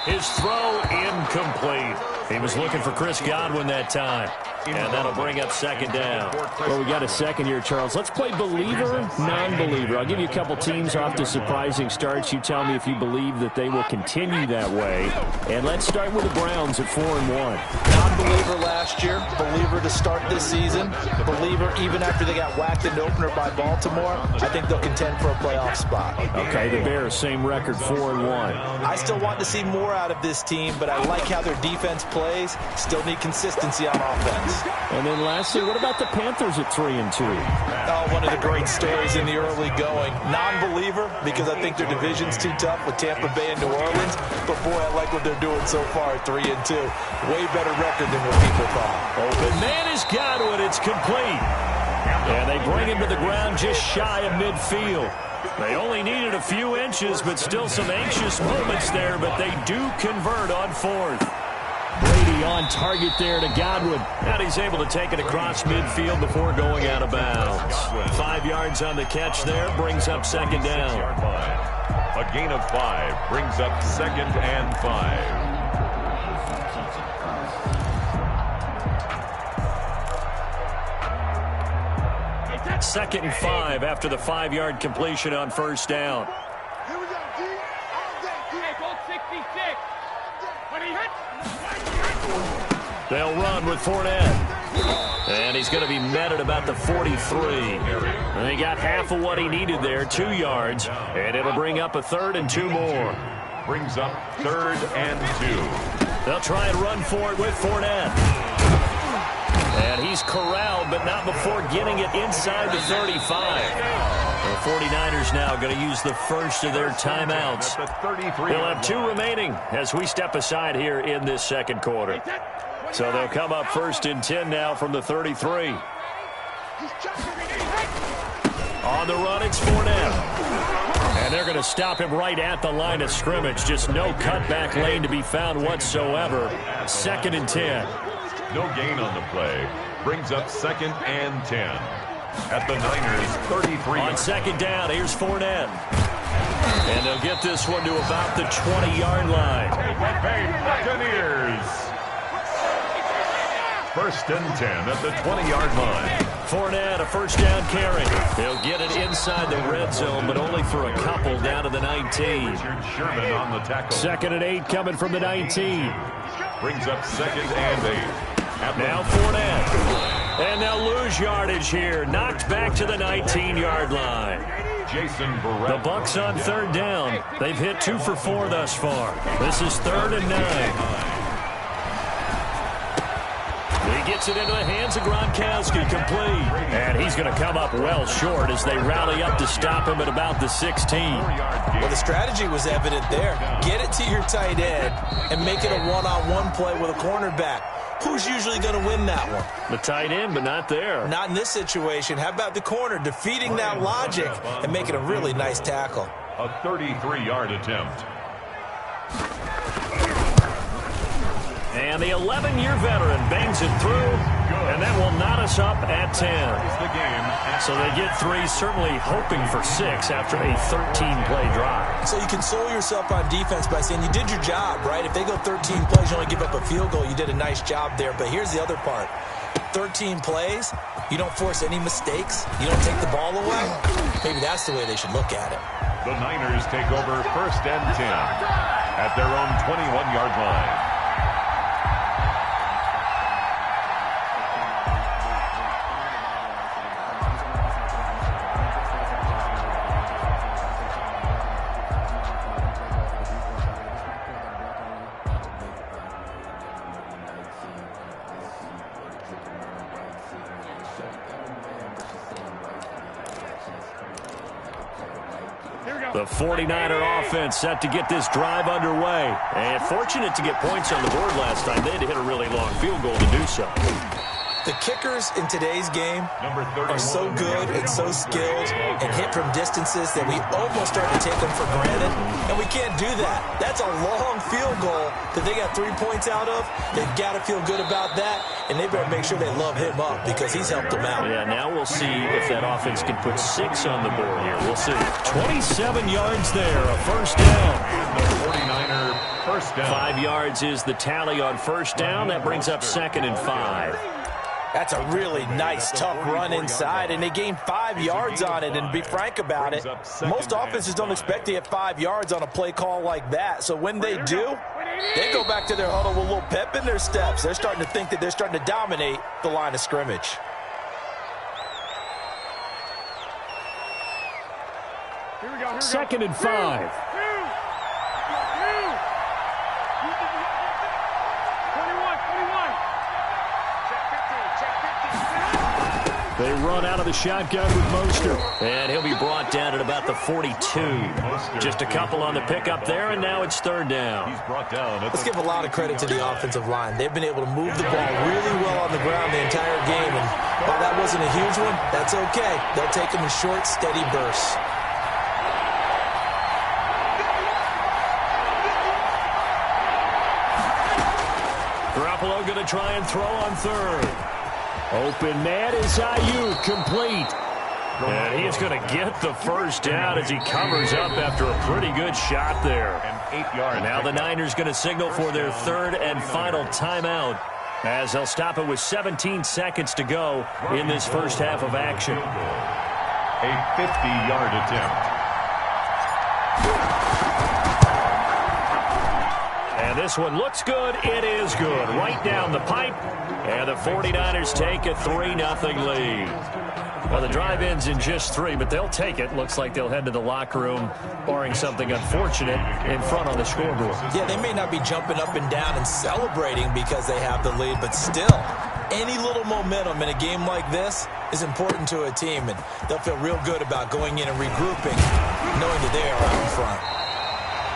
His throw incomplete. He was looking for Chris Godwin that time. And that'll bring up 2nd down. Well, we got a second here, Charles. Let's play believer, non-believer. I'll give you a couple teams off to surprising starts. You tell me if you believe that they will continue that way. And let's start with the Browns at 4-1. Non-believer last year, believer to start this season, believer even after they got whacked in the opener by Baltimore. I think they'll contend for a playoff spot. Okay, the Bears, same record, 4-1. I still want to see more out of this team, but I like how their defense plays. Still need consistency on offense. And then lastly, what about the Panthers at 3-2? Oh, one of the great stories in the early going. Non-believer, because I think their division's too tough with Tampa Bay and New Orleans. But boy, I like what they're doing so far at 3-2. Way better record than what people thought. Open man is Godwin. It's complete. And they bring him to the ground just shy of midfield. They only needed a few inches, but still some anxious moments there. But they do convert on 4th. Brady on target there to Godwin. And he's able to take it across midfield before going out of bounds. 5 yards on the catch there, brings up 2nd down. A gain of 5 brings up 2nd and 5. 2nd and 5 after the 5-yard completion on 1st down. Here we go, D. All day, D. Hey, go 6 They'll run with Fournette. And he's going to be met at about the 43. And he got half of what he needed there, 2 yards. And it'll bring up a 3rd and 2 more. Brings up 3rd and 2. They'll try and run for it with Fournette. And he's corralled, but not before getting it inside the 35. The 49ers now going to use the first of their timeouts. They'll have 2 remaining as we step aside here in this second quarter. So they'll come up 1st and 10 now from the 33. On the run, it's Fournette. And they're going to stop him right at the line of scrimmage. Just no cutback lane to be found whatsoever. 2nd and 10. No gain on the play. Brings up 2nd and 10. At the Niners' 33. On 2nd down, here's Fournette. And they'll get this one to about the 20-yard line. Buccaneers. 1st and 10 at the 20-yard line. Fournette, a 1st down carry. They'll get it inside the red zone, but only for a couple down to the 19. Sherman on the tackle. 2nd and 8 coming from the 19. Brings up 2nd and 8. Now Fournette. And they'll lose yardage here. Knocked back to the 19-yard line. Jason Barrett. The Bucs on 3rd down. They've hit 2 for 4 thus far. This is 3rd and 9. He gets it into the hands of Gronkowski, complete. And he's going to come up well short as they rally up to stop him at about the 16. Well, the strategy was evident there. Get it to your tight end and make it a one-on-one play with a cornerback. Who's usually going to win that one? The tight end, but not there. Not in this situation. How about the corner defeating that logic and making a really nice tackle? A 33-yard attempt. And the 11-year veteran bangs it through, and that will knot us up at 10. So they get 3, certainly hoping for 6 after a 13-play drive. So you console yourself on defense by saying you did your job, right? If they go 13 plays, you only give up a field goal, you did a nice job there. But here's the other part. 13 plays, you don't force any mistakes, you don't take the ball away. Maybe that's the way they should look at it. The Niners take over 1st and 10 at their own 21-yard line. The 49er offense set to get this drive underway. And fortunate to get points on the board last time. They had to hit a really long field goal to do so. The kickers in today's game are so good and so skilled and hit from distances that we almost start to take them for granted, and we can't do that. That's a long field goal that they got 3 points out of. They've got to feel good about that, and they better make sure they love him up because he's helped them out. Yeah, now we'll see if that offense can put 6 on the board here. We'll see. 27 yards there, a 1st down. The 49er 1st down. 5 yards is the tally on 1st down. That brings up 2nd and 5. That's a really nice, tough run inside, and they gained 5 yards on it. And to be frank about it, most offenses don't expect to get 5 yards on a play call like that. So when they do, they go back to their huddle with a little pep in their steps. They're starting to think that they're starting to dominate the line of scrimmage. Here we go. 2nd and 5. They run out of the shotgun with Mostert. And he'll be brought down at about the 42. Just a couple on the pickup there, and now it's 3rd down. He's brought down. Let's give a lot of credit to the offensive line. They've been able to move the ball really well on the ground the entire game. And while that wasn't a huge one, that's okay. They'll take them in short, steady bursts. Garoppolo going to try and throw on 3rd. Open man is Ayuk, complete. And he's going to get the 1st down as he covers up after a pretty good shot there. And 8 yards. Now the Niners going to signal for their 3rd and final timeout as they'll stop it with 17 seconds to go in this first half of action. A 50-yard attempt. And this one looks good. It is good. Right down the pipe. And the 49ers take a 3-0 lead. Well, the drive ends in just 3, but they'll take it. Looks like they'll head to the locker room, barring something unfortunate, in front on the scoreboard. Yeah, they may not be jumping up and down and celebrating because they have the lead, but still, any little momentum in a game like this is important to a team, and they'll feel real good about going in and regrouping, knowing that they are out in front.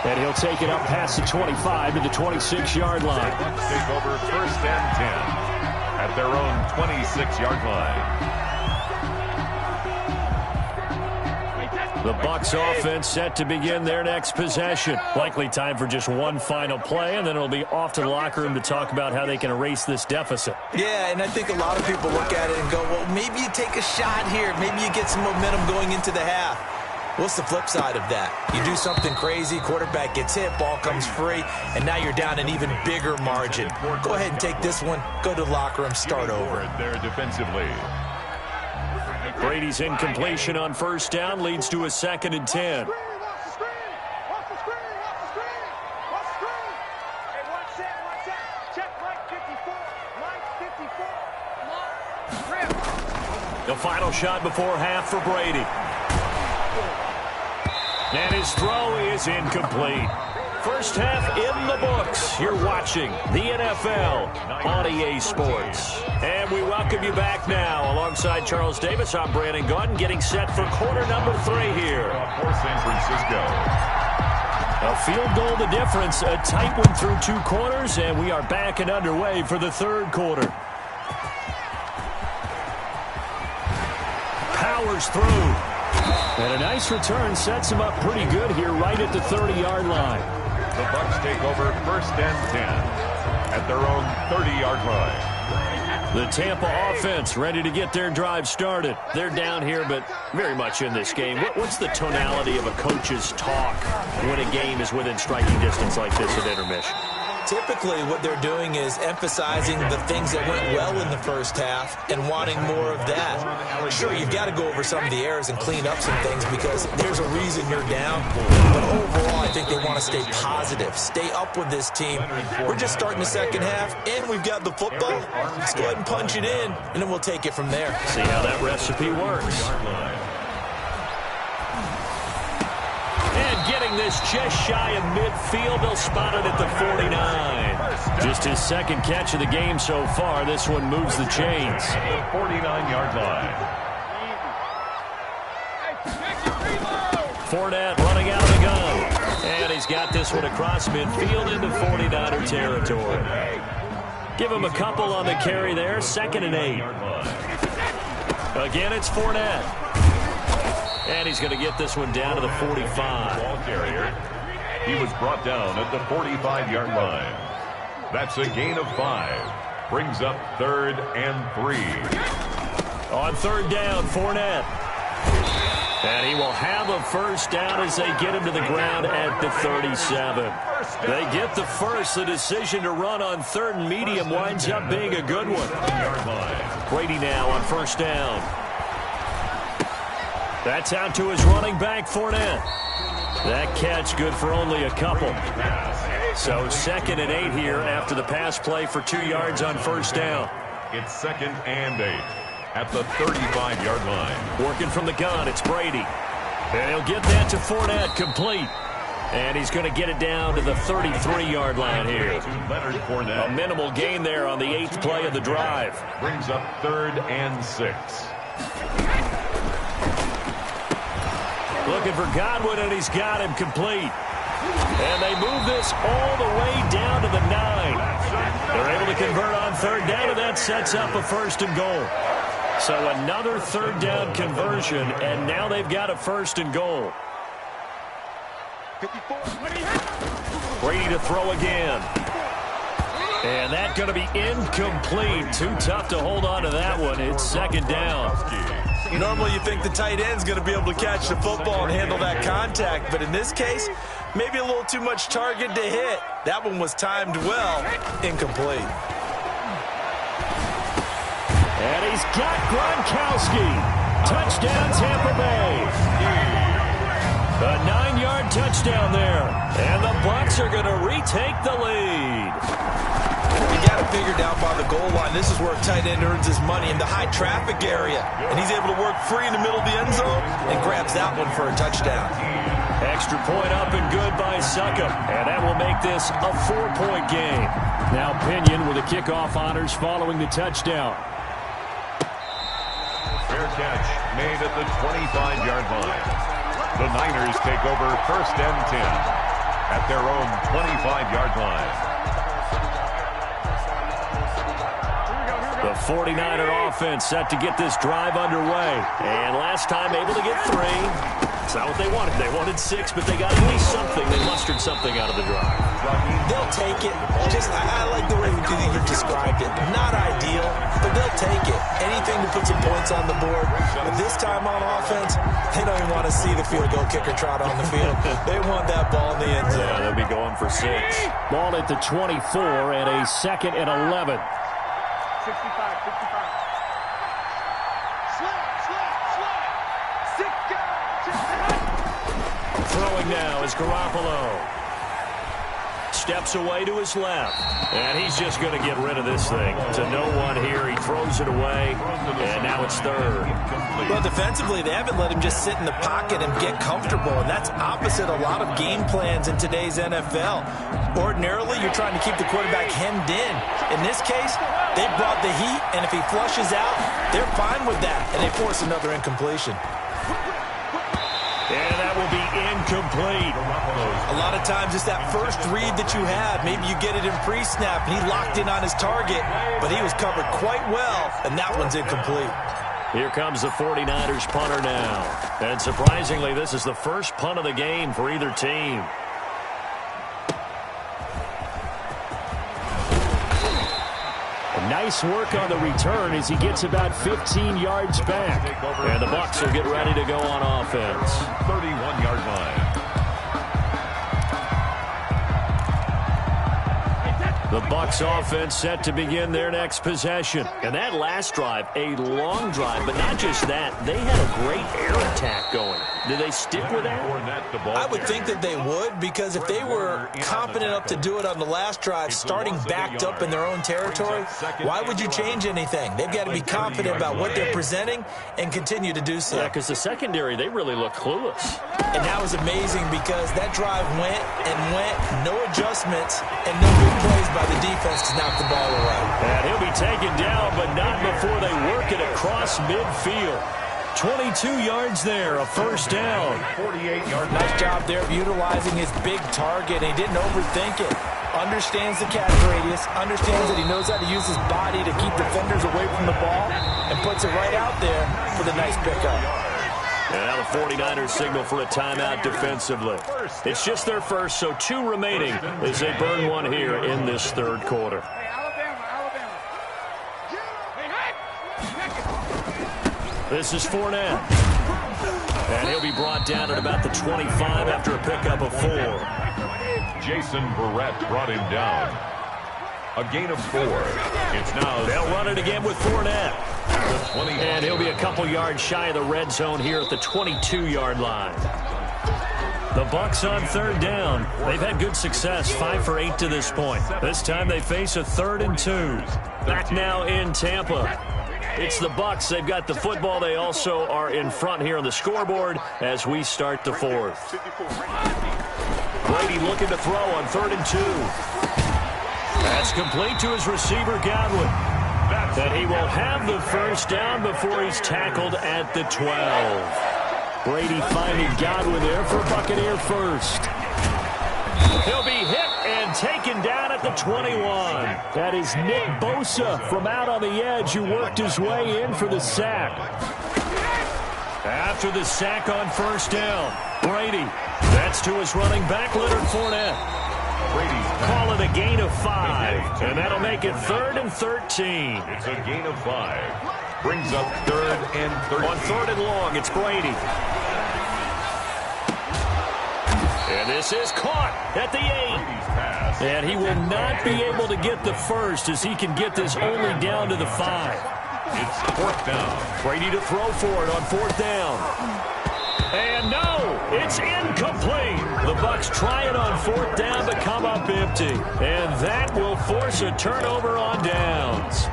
And he'll take it up past the 25 to the 26-yard line. Take over 1st and 10 at their own 26-yard line. The Bucs offense set to begin their next possession. Likely time for just one final play, and then it'll be off to the locker room to talk about how they can erase this deficit. Yeah, and I think a lot of people look at it and go, well, maybe you take a shot here. Maybe you get some momentum going into the half. What's the flip side of that? You do something crazy, quarterback gets hit, ball comes free, and now you're down an even bigger margin. Go ahead and take this one, go to the locker room, start over. There defensively. Brady's incompletion on 1st down leads to a 2nd and 10. The final shot before half for Brady. And his throw is incomplete. First half in the books. You're watching the NFL on EA Sports. And we welcome you back now. Alongside Charles Davis, I'm Brandon Gaudin, getting set for quarter number 3 here. For San Francisco. A field goal the difference. A tight one through 2 quarters, and we are back and underway for the 3rd quarter. Powers through. And a nice return sets him up pretty good here right at the 30-yard line. The Bucs take over 1st and 10 at their own 30-yard line. The Tampa offense ready to get their drive started. They're down here, but very much in this game. What's the tonality of a coach's talk when a game is within striking distance like this at intermission? Typically, what they're doing is emphasizing the things that went well in the first half and wanting more of that. Sure, you've got to go over some of the errors and clean up some things because there's a reason you're down. But overall, I think they want to stay positive, stay up with this team. We're just starting the second half, and we've got the football. Let's go ahead and punch it in, and then we'll take it from there. See how that recipe works. Getting this just shy of midfield. They'll spot it at the 49. Just his 2nd catch of the game so far. This one moves the chains. The 49-yard line. Fournette running out of the gun. And he's got this one across midfield into 49er territory. Give him a couple on the carry there. 2nd and 8. Again, it's Fournette. And he's going to get this one down to the 45. Ball carrier. He was brought down at the 45-yard line. That's a gain of 5. Brings up 3rd and 3. On 3rd down, Fournette. And he will have a 1st down as they get him to the ground at the 37. They get the first. The decision to run on 3rd and medium winds up being a good one. Brady now on 1st down. That's out to his running back, Fournette. That catch good for only a couple. So 2nd and 8 here after the pass play for 2 yards on 1st down. It's 2nd and 8 at the 35-yard line. Working from the gun, it's Brady. And he'll get that to Fournette, complete. And he's going to get it down to the 33-yard line here. A minimal gain there on the 8th play of the drive. Brings up 3rd and 6. Looking for Godwin, and he's got him complete. And they move this all the way down to the 9. They're able to convert on 3rd down, and that sets up a 1st and goal. So another 3rd down conversion, and now they've got a 1st and goal. Brady to throw again. And that's going to be incomplete. Too tough to hold on to that one. It's 2nd down. Normally you think the tight end's going to be able to catch the football and handle that contact, but in this case, maybe a little too much target to hit. That one was timed well. Incomplete. And he's got Gronkowski. Touchdown, Tampa Bay. A 9-yard touchdown there. And the Bucs are going to retake the lead. You got to figure down by the goal line. This is where a tight end earns his money in the high traffic area. And he's able to work free in the middle of the end zone and grabs that one for a touchdown. Extra point up and good by Succop. And that will make this a 4-point game. Now Pinion with the kickoff honors following the touchdown. Fair catch made at the 25-yard line. The Niners take over 1st and 10 at their own 25-yard line. The 49er offense set to get this drive underway. And last time able to get 3. It's not what they wanted. They wanted 6, but they got at least something. They mustered something out of the drive. They'll take it. I like the way you described it. Not ideal, but they'll take it. Anything to put some points on the board. But this time on offense, they don't even want to see the field goal kicker trot on the field. They want that ball in the end zone. Yeah, they'll be going for 6. Ball at the 24 and a 2nd and 11. 65. Throwing now is Garoppolo. Steps away to his left. And he's just going to get rid of this thing. To no one here. He throws it away. And now it's 3rd. Well, defensively, they haven't let him just sit in the pocket and get comfortable. And that's opposite a lot of game plans in today's NFL. Ordinarily, you're trying to keep the quarterback hemmed in. In this case, they brought the heat. And if he flushes out, they're fine with that. And they force another incompletion. And that will be incomplete. A lot of times it's that first read that you have. Maybe you get it in pre-snap, and he locked in on his target, but he was covered quite well, and that one's incomplete. Here comes the 49ers punter now. And surprisingly, this is the first punt of the game for either team. Nice work on the return as he gets about 15 yards back. And the Bucs will get ready to go on offense. 31-yard line. The Bucs offense set to begin their next possession. And that last drive, a long drive, but not just that. They had a great air attack going. Did they stick with that? I would think that they would, because if they were confident enough to do it on the last drive, starting backed up in their own territory, why would you change anything? They've got to be confident about what they're presenting and continue to do so. Yeah, because the secondary, they really look clueless. And that was amazing because that drive went and went, no adjustments, and no good plays by the defense to knock the ball away. And he'll be taken down, but not before they work it across midfield. 22 yards there, a first down. 48-yard. Nice job there of utilizing his big target. He didn't overthink it. Understands the catch radius, understands that he knows how to use his body to keep defenders away from the ball, and puts it right out there for the nice pickup. And now the 49ers signal for a timeout defensively. It's just their first, so 2 remaining as they burn one here in this 3rd quarter. This is Fournette. And he'll be brought down at about the 25 after a pickup of 4. Jason Barrett brought him down. A gain of 4. It's now. They'll run it again with Fournette. And he'll be a couple yards shy of the red zone here at the 22-yard line. The Bucs on 3rd down. They've had good success, 5 for 8 to this point. This time they face a 3rd and 2. Back now in Tampa. It's the Bucs. They've got the football. They also are in front here on the scoreboard as we start the 4th. Brady looking to throw on 3rd and 2. That's complete to his receiver, Godwin. And he will have the first down before he's tackled at the 12. Brady finding Godwin there for a Buccaneer first. He'll be hit and taken down at the 21. That is Nick Bosa from out on the edge who worked his way in for the sack. After the sack on first down, Brady. That's to his running back, Leonard Fournette. Brady. Call it a gain of 5, and that'll make it 3rd and 13. It's a gain of 5. Brings up 3rd and 13. On 3rd and long, it's Brady. And this is caught at the 8. And he will not be able to get the first as he can get this only down to the 5. It's 4th down. Brady to throw for it on 4th down. And no, it's incomplete. The Bucs try it on 4th down but come up empty. And that will force a turnover on downs.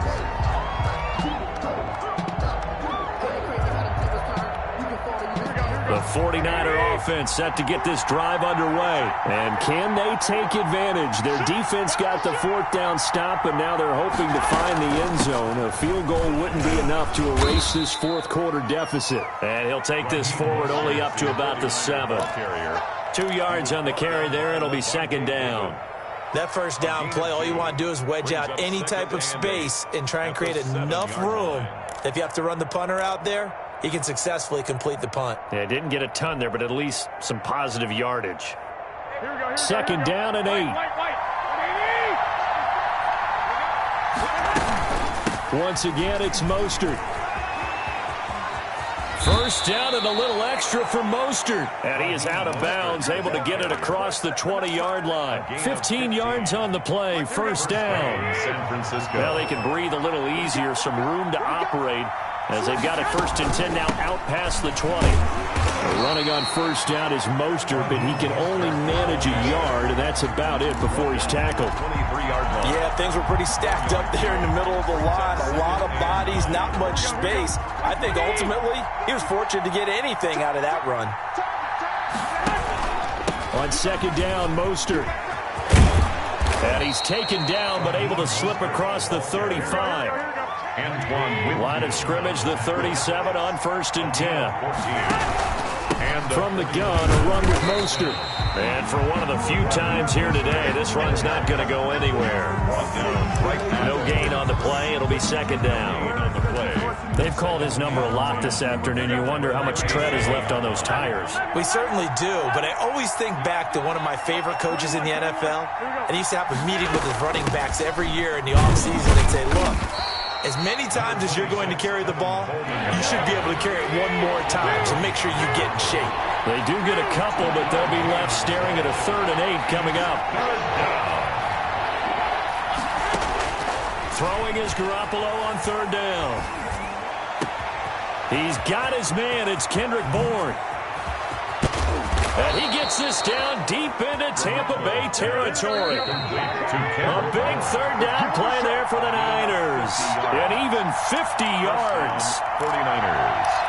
The 49er offense set to get this drive underway. And can they take advantage? Their defense got the 4th down stop, and now they're hoping to find the end zone. A field goal wouldn't be enough to erase this 4th quarter deficit. And he'll take this forward only up to about the 7. 2 yards on the carry there. It'll be 2nd down. That 1st down play, all you want to do is wedge out any type of space and try and create enough room. If you have to run the punter out there, he can successfully complete the punt. Yeah, didn't get a ton there, but at least some positive yardage. 2nd down and 8. Once again, it's Mostert. 1st down and a little extra for Mostert. And he is out of bounds, able to get it across the 20-yard line. 15 yards on the play, 1st down. San Francisco. Well, they can breathe a little easier, some room to operate as they've got it 1st and 10 now out past the 20. Running on 1st down is Mostert, but he can only manage a yard, and that's about it before he's tackled. 23-yard line. Yeah, things were pretty stacked up there in the middle of the line. A lot of bodies, not much space. I think ultimately he was fortunate to get anything out of that run. On 2nd down, Mostert. And he's taken down, but able to slip across the 35. Line of scrimmage, the 37 on 1st and 10. From the gun, a run with Mostert. And for one of the few times here today, this run's not going to go anywhere. No gain on the play. It'll be 2nd down. They've called his number a lot this afternoon. You wonder how much tread is left on those tires. We certainly do, but I always think back to one of my favorite coaches in the NFL. And he used to have a meeting with his running backs every year in the offseason and say, look, as many times as you're going to carry the ball, you should be able to carry it one more time, so make sure you get in shape. They do get a couple, but they'll be left staring at a 3rd and 8 coming up. Throwing is Garoppolo on 3rd down. He's got his man. It's Kendrick Bourne. And he gets this down deep into Tampa Bay territory. A big 3rd down play there for the Niners. And even 50 yards. 49ers.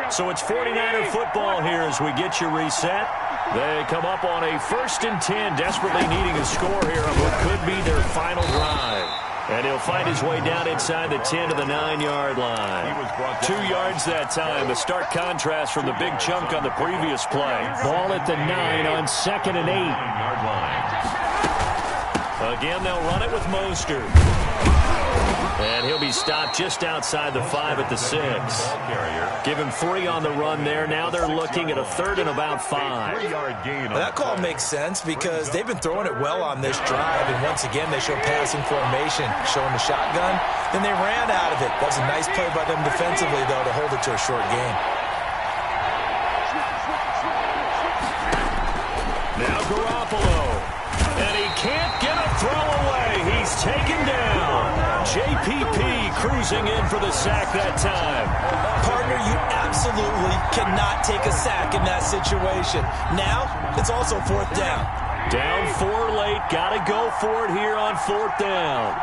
So it's 49er football here as we get you reset. They come up on a 1st and 10, desperately needing a score here on what could be their final drive. And he'll find his way down inside the 10 to the 9-yard line. 2 yards that time, a stark contrast from the big chunk on the previous play. Ball at the 9 on 2nd and 8. Again, they'll run it with Mostert. And he'll be stopped just outside the 5 at the 6. Give him 3 on the run there. Now they're looking at a 3rd and about 5. Well, that call makes sense because they've been throwing it well on this drive, and once again they show passing formation, showing the shotgun. Then they ran out of it. That's a nice play by them defensively, though, to hold it to a short gain. Now Garoppolo. And he can't get a throw away. He's taken down. JPP cruising in for the sack that time. Partner, you absolutely cannot take a sack in that situation. Now, it's also 4th down. Down 4 late. Got to go for it here on 4th down.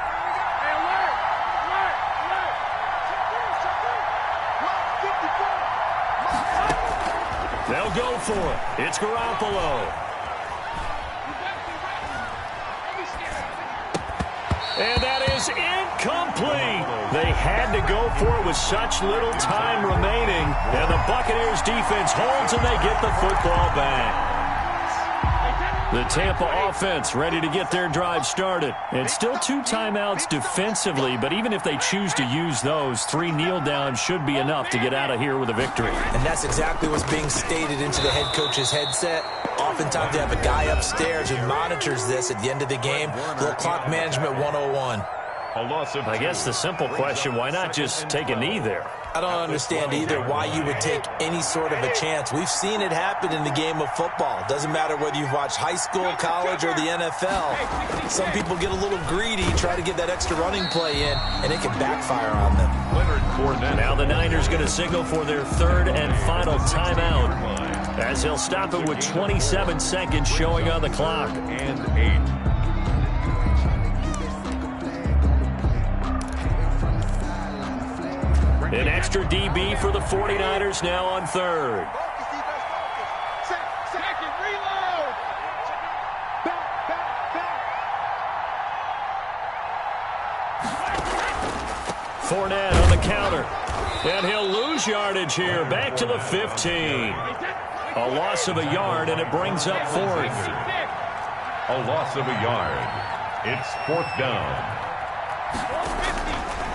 They'll go for it. It's Garoppolo. And that is incomplete. They had to go for it with such little time remaining. And the Buccaneers defense holds and they get the football back. The Tampa offense ready to get their drive started. And still 2 timeouts defensively, but even if they choose to use those, 3 kneel downs should be enough to get out of here with a victory. And that's exactly what's being stated into the head coach's headset. Oftentimes they have a guy upstairs who monitors this at the end of the game. Little clock management 101. I guess the simple question, why not just take a knee there? I don't understand either why you would take any sort of a chance. We've seen it happen in the game of football. Doesn't matter whether you've watched high school, college, or the NFL. Some people get a little greedy, try to get that extra running play in, and it can backfire on them. Now the Niners going to signal for their third and final timeout, as he'll stop it with 27 seconds showing on the clock. An extra DB for the 49ers now on third. Second reload. Fournette on the counter. And he'll lose yardage here. Back to the 15. A loss of a yard, and it brings up fourth. A loss of a yard. It's fourth down.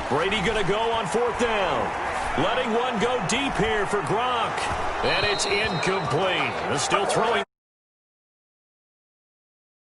Brady going to go on fourth down. Letting one go deep here for Gronk. And it's incomplete. Still throwing.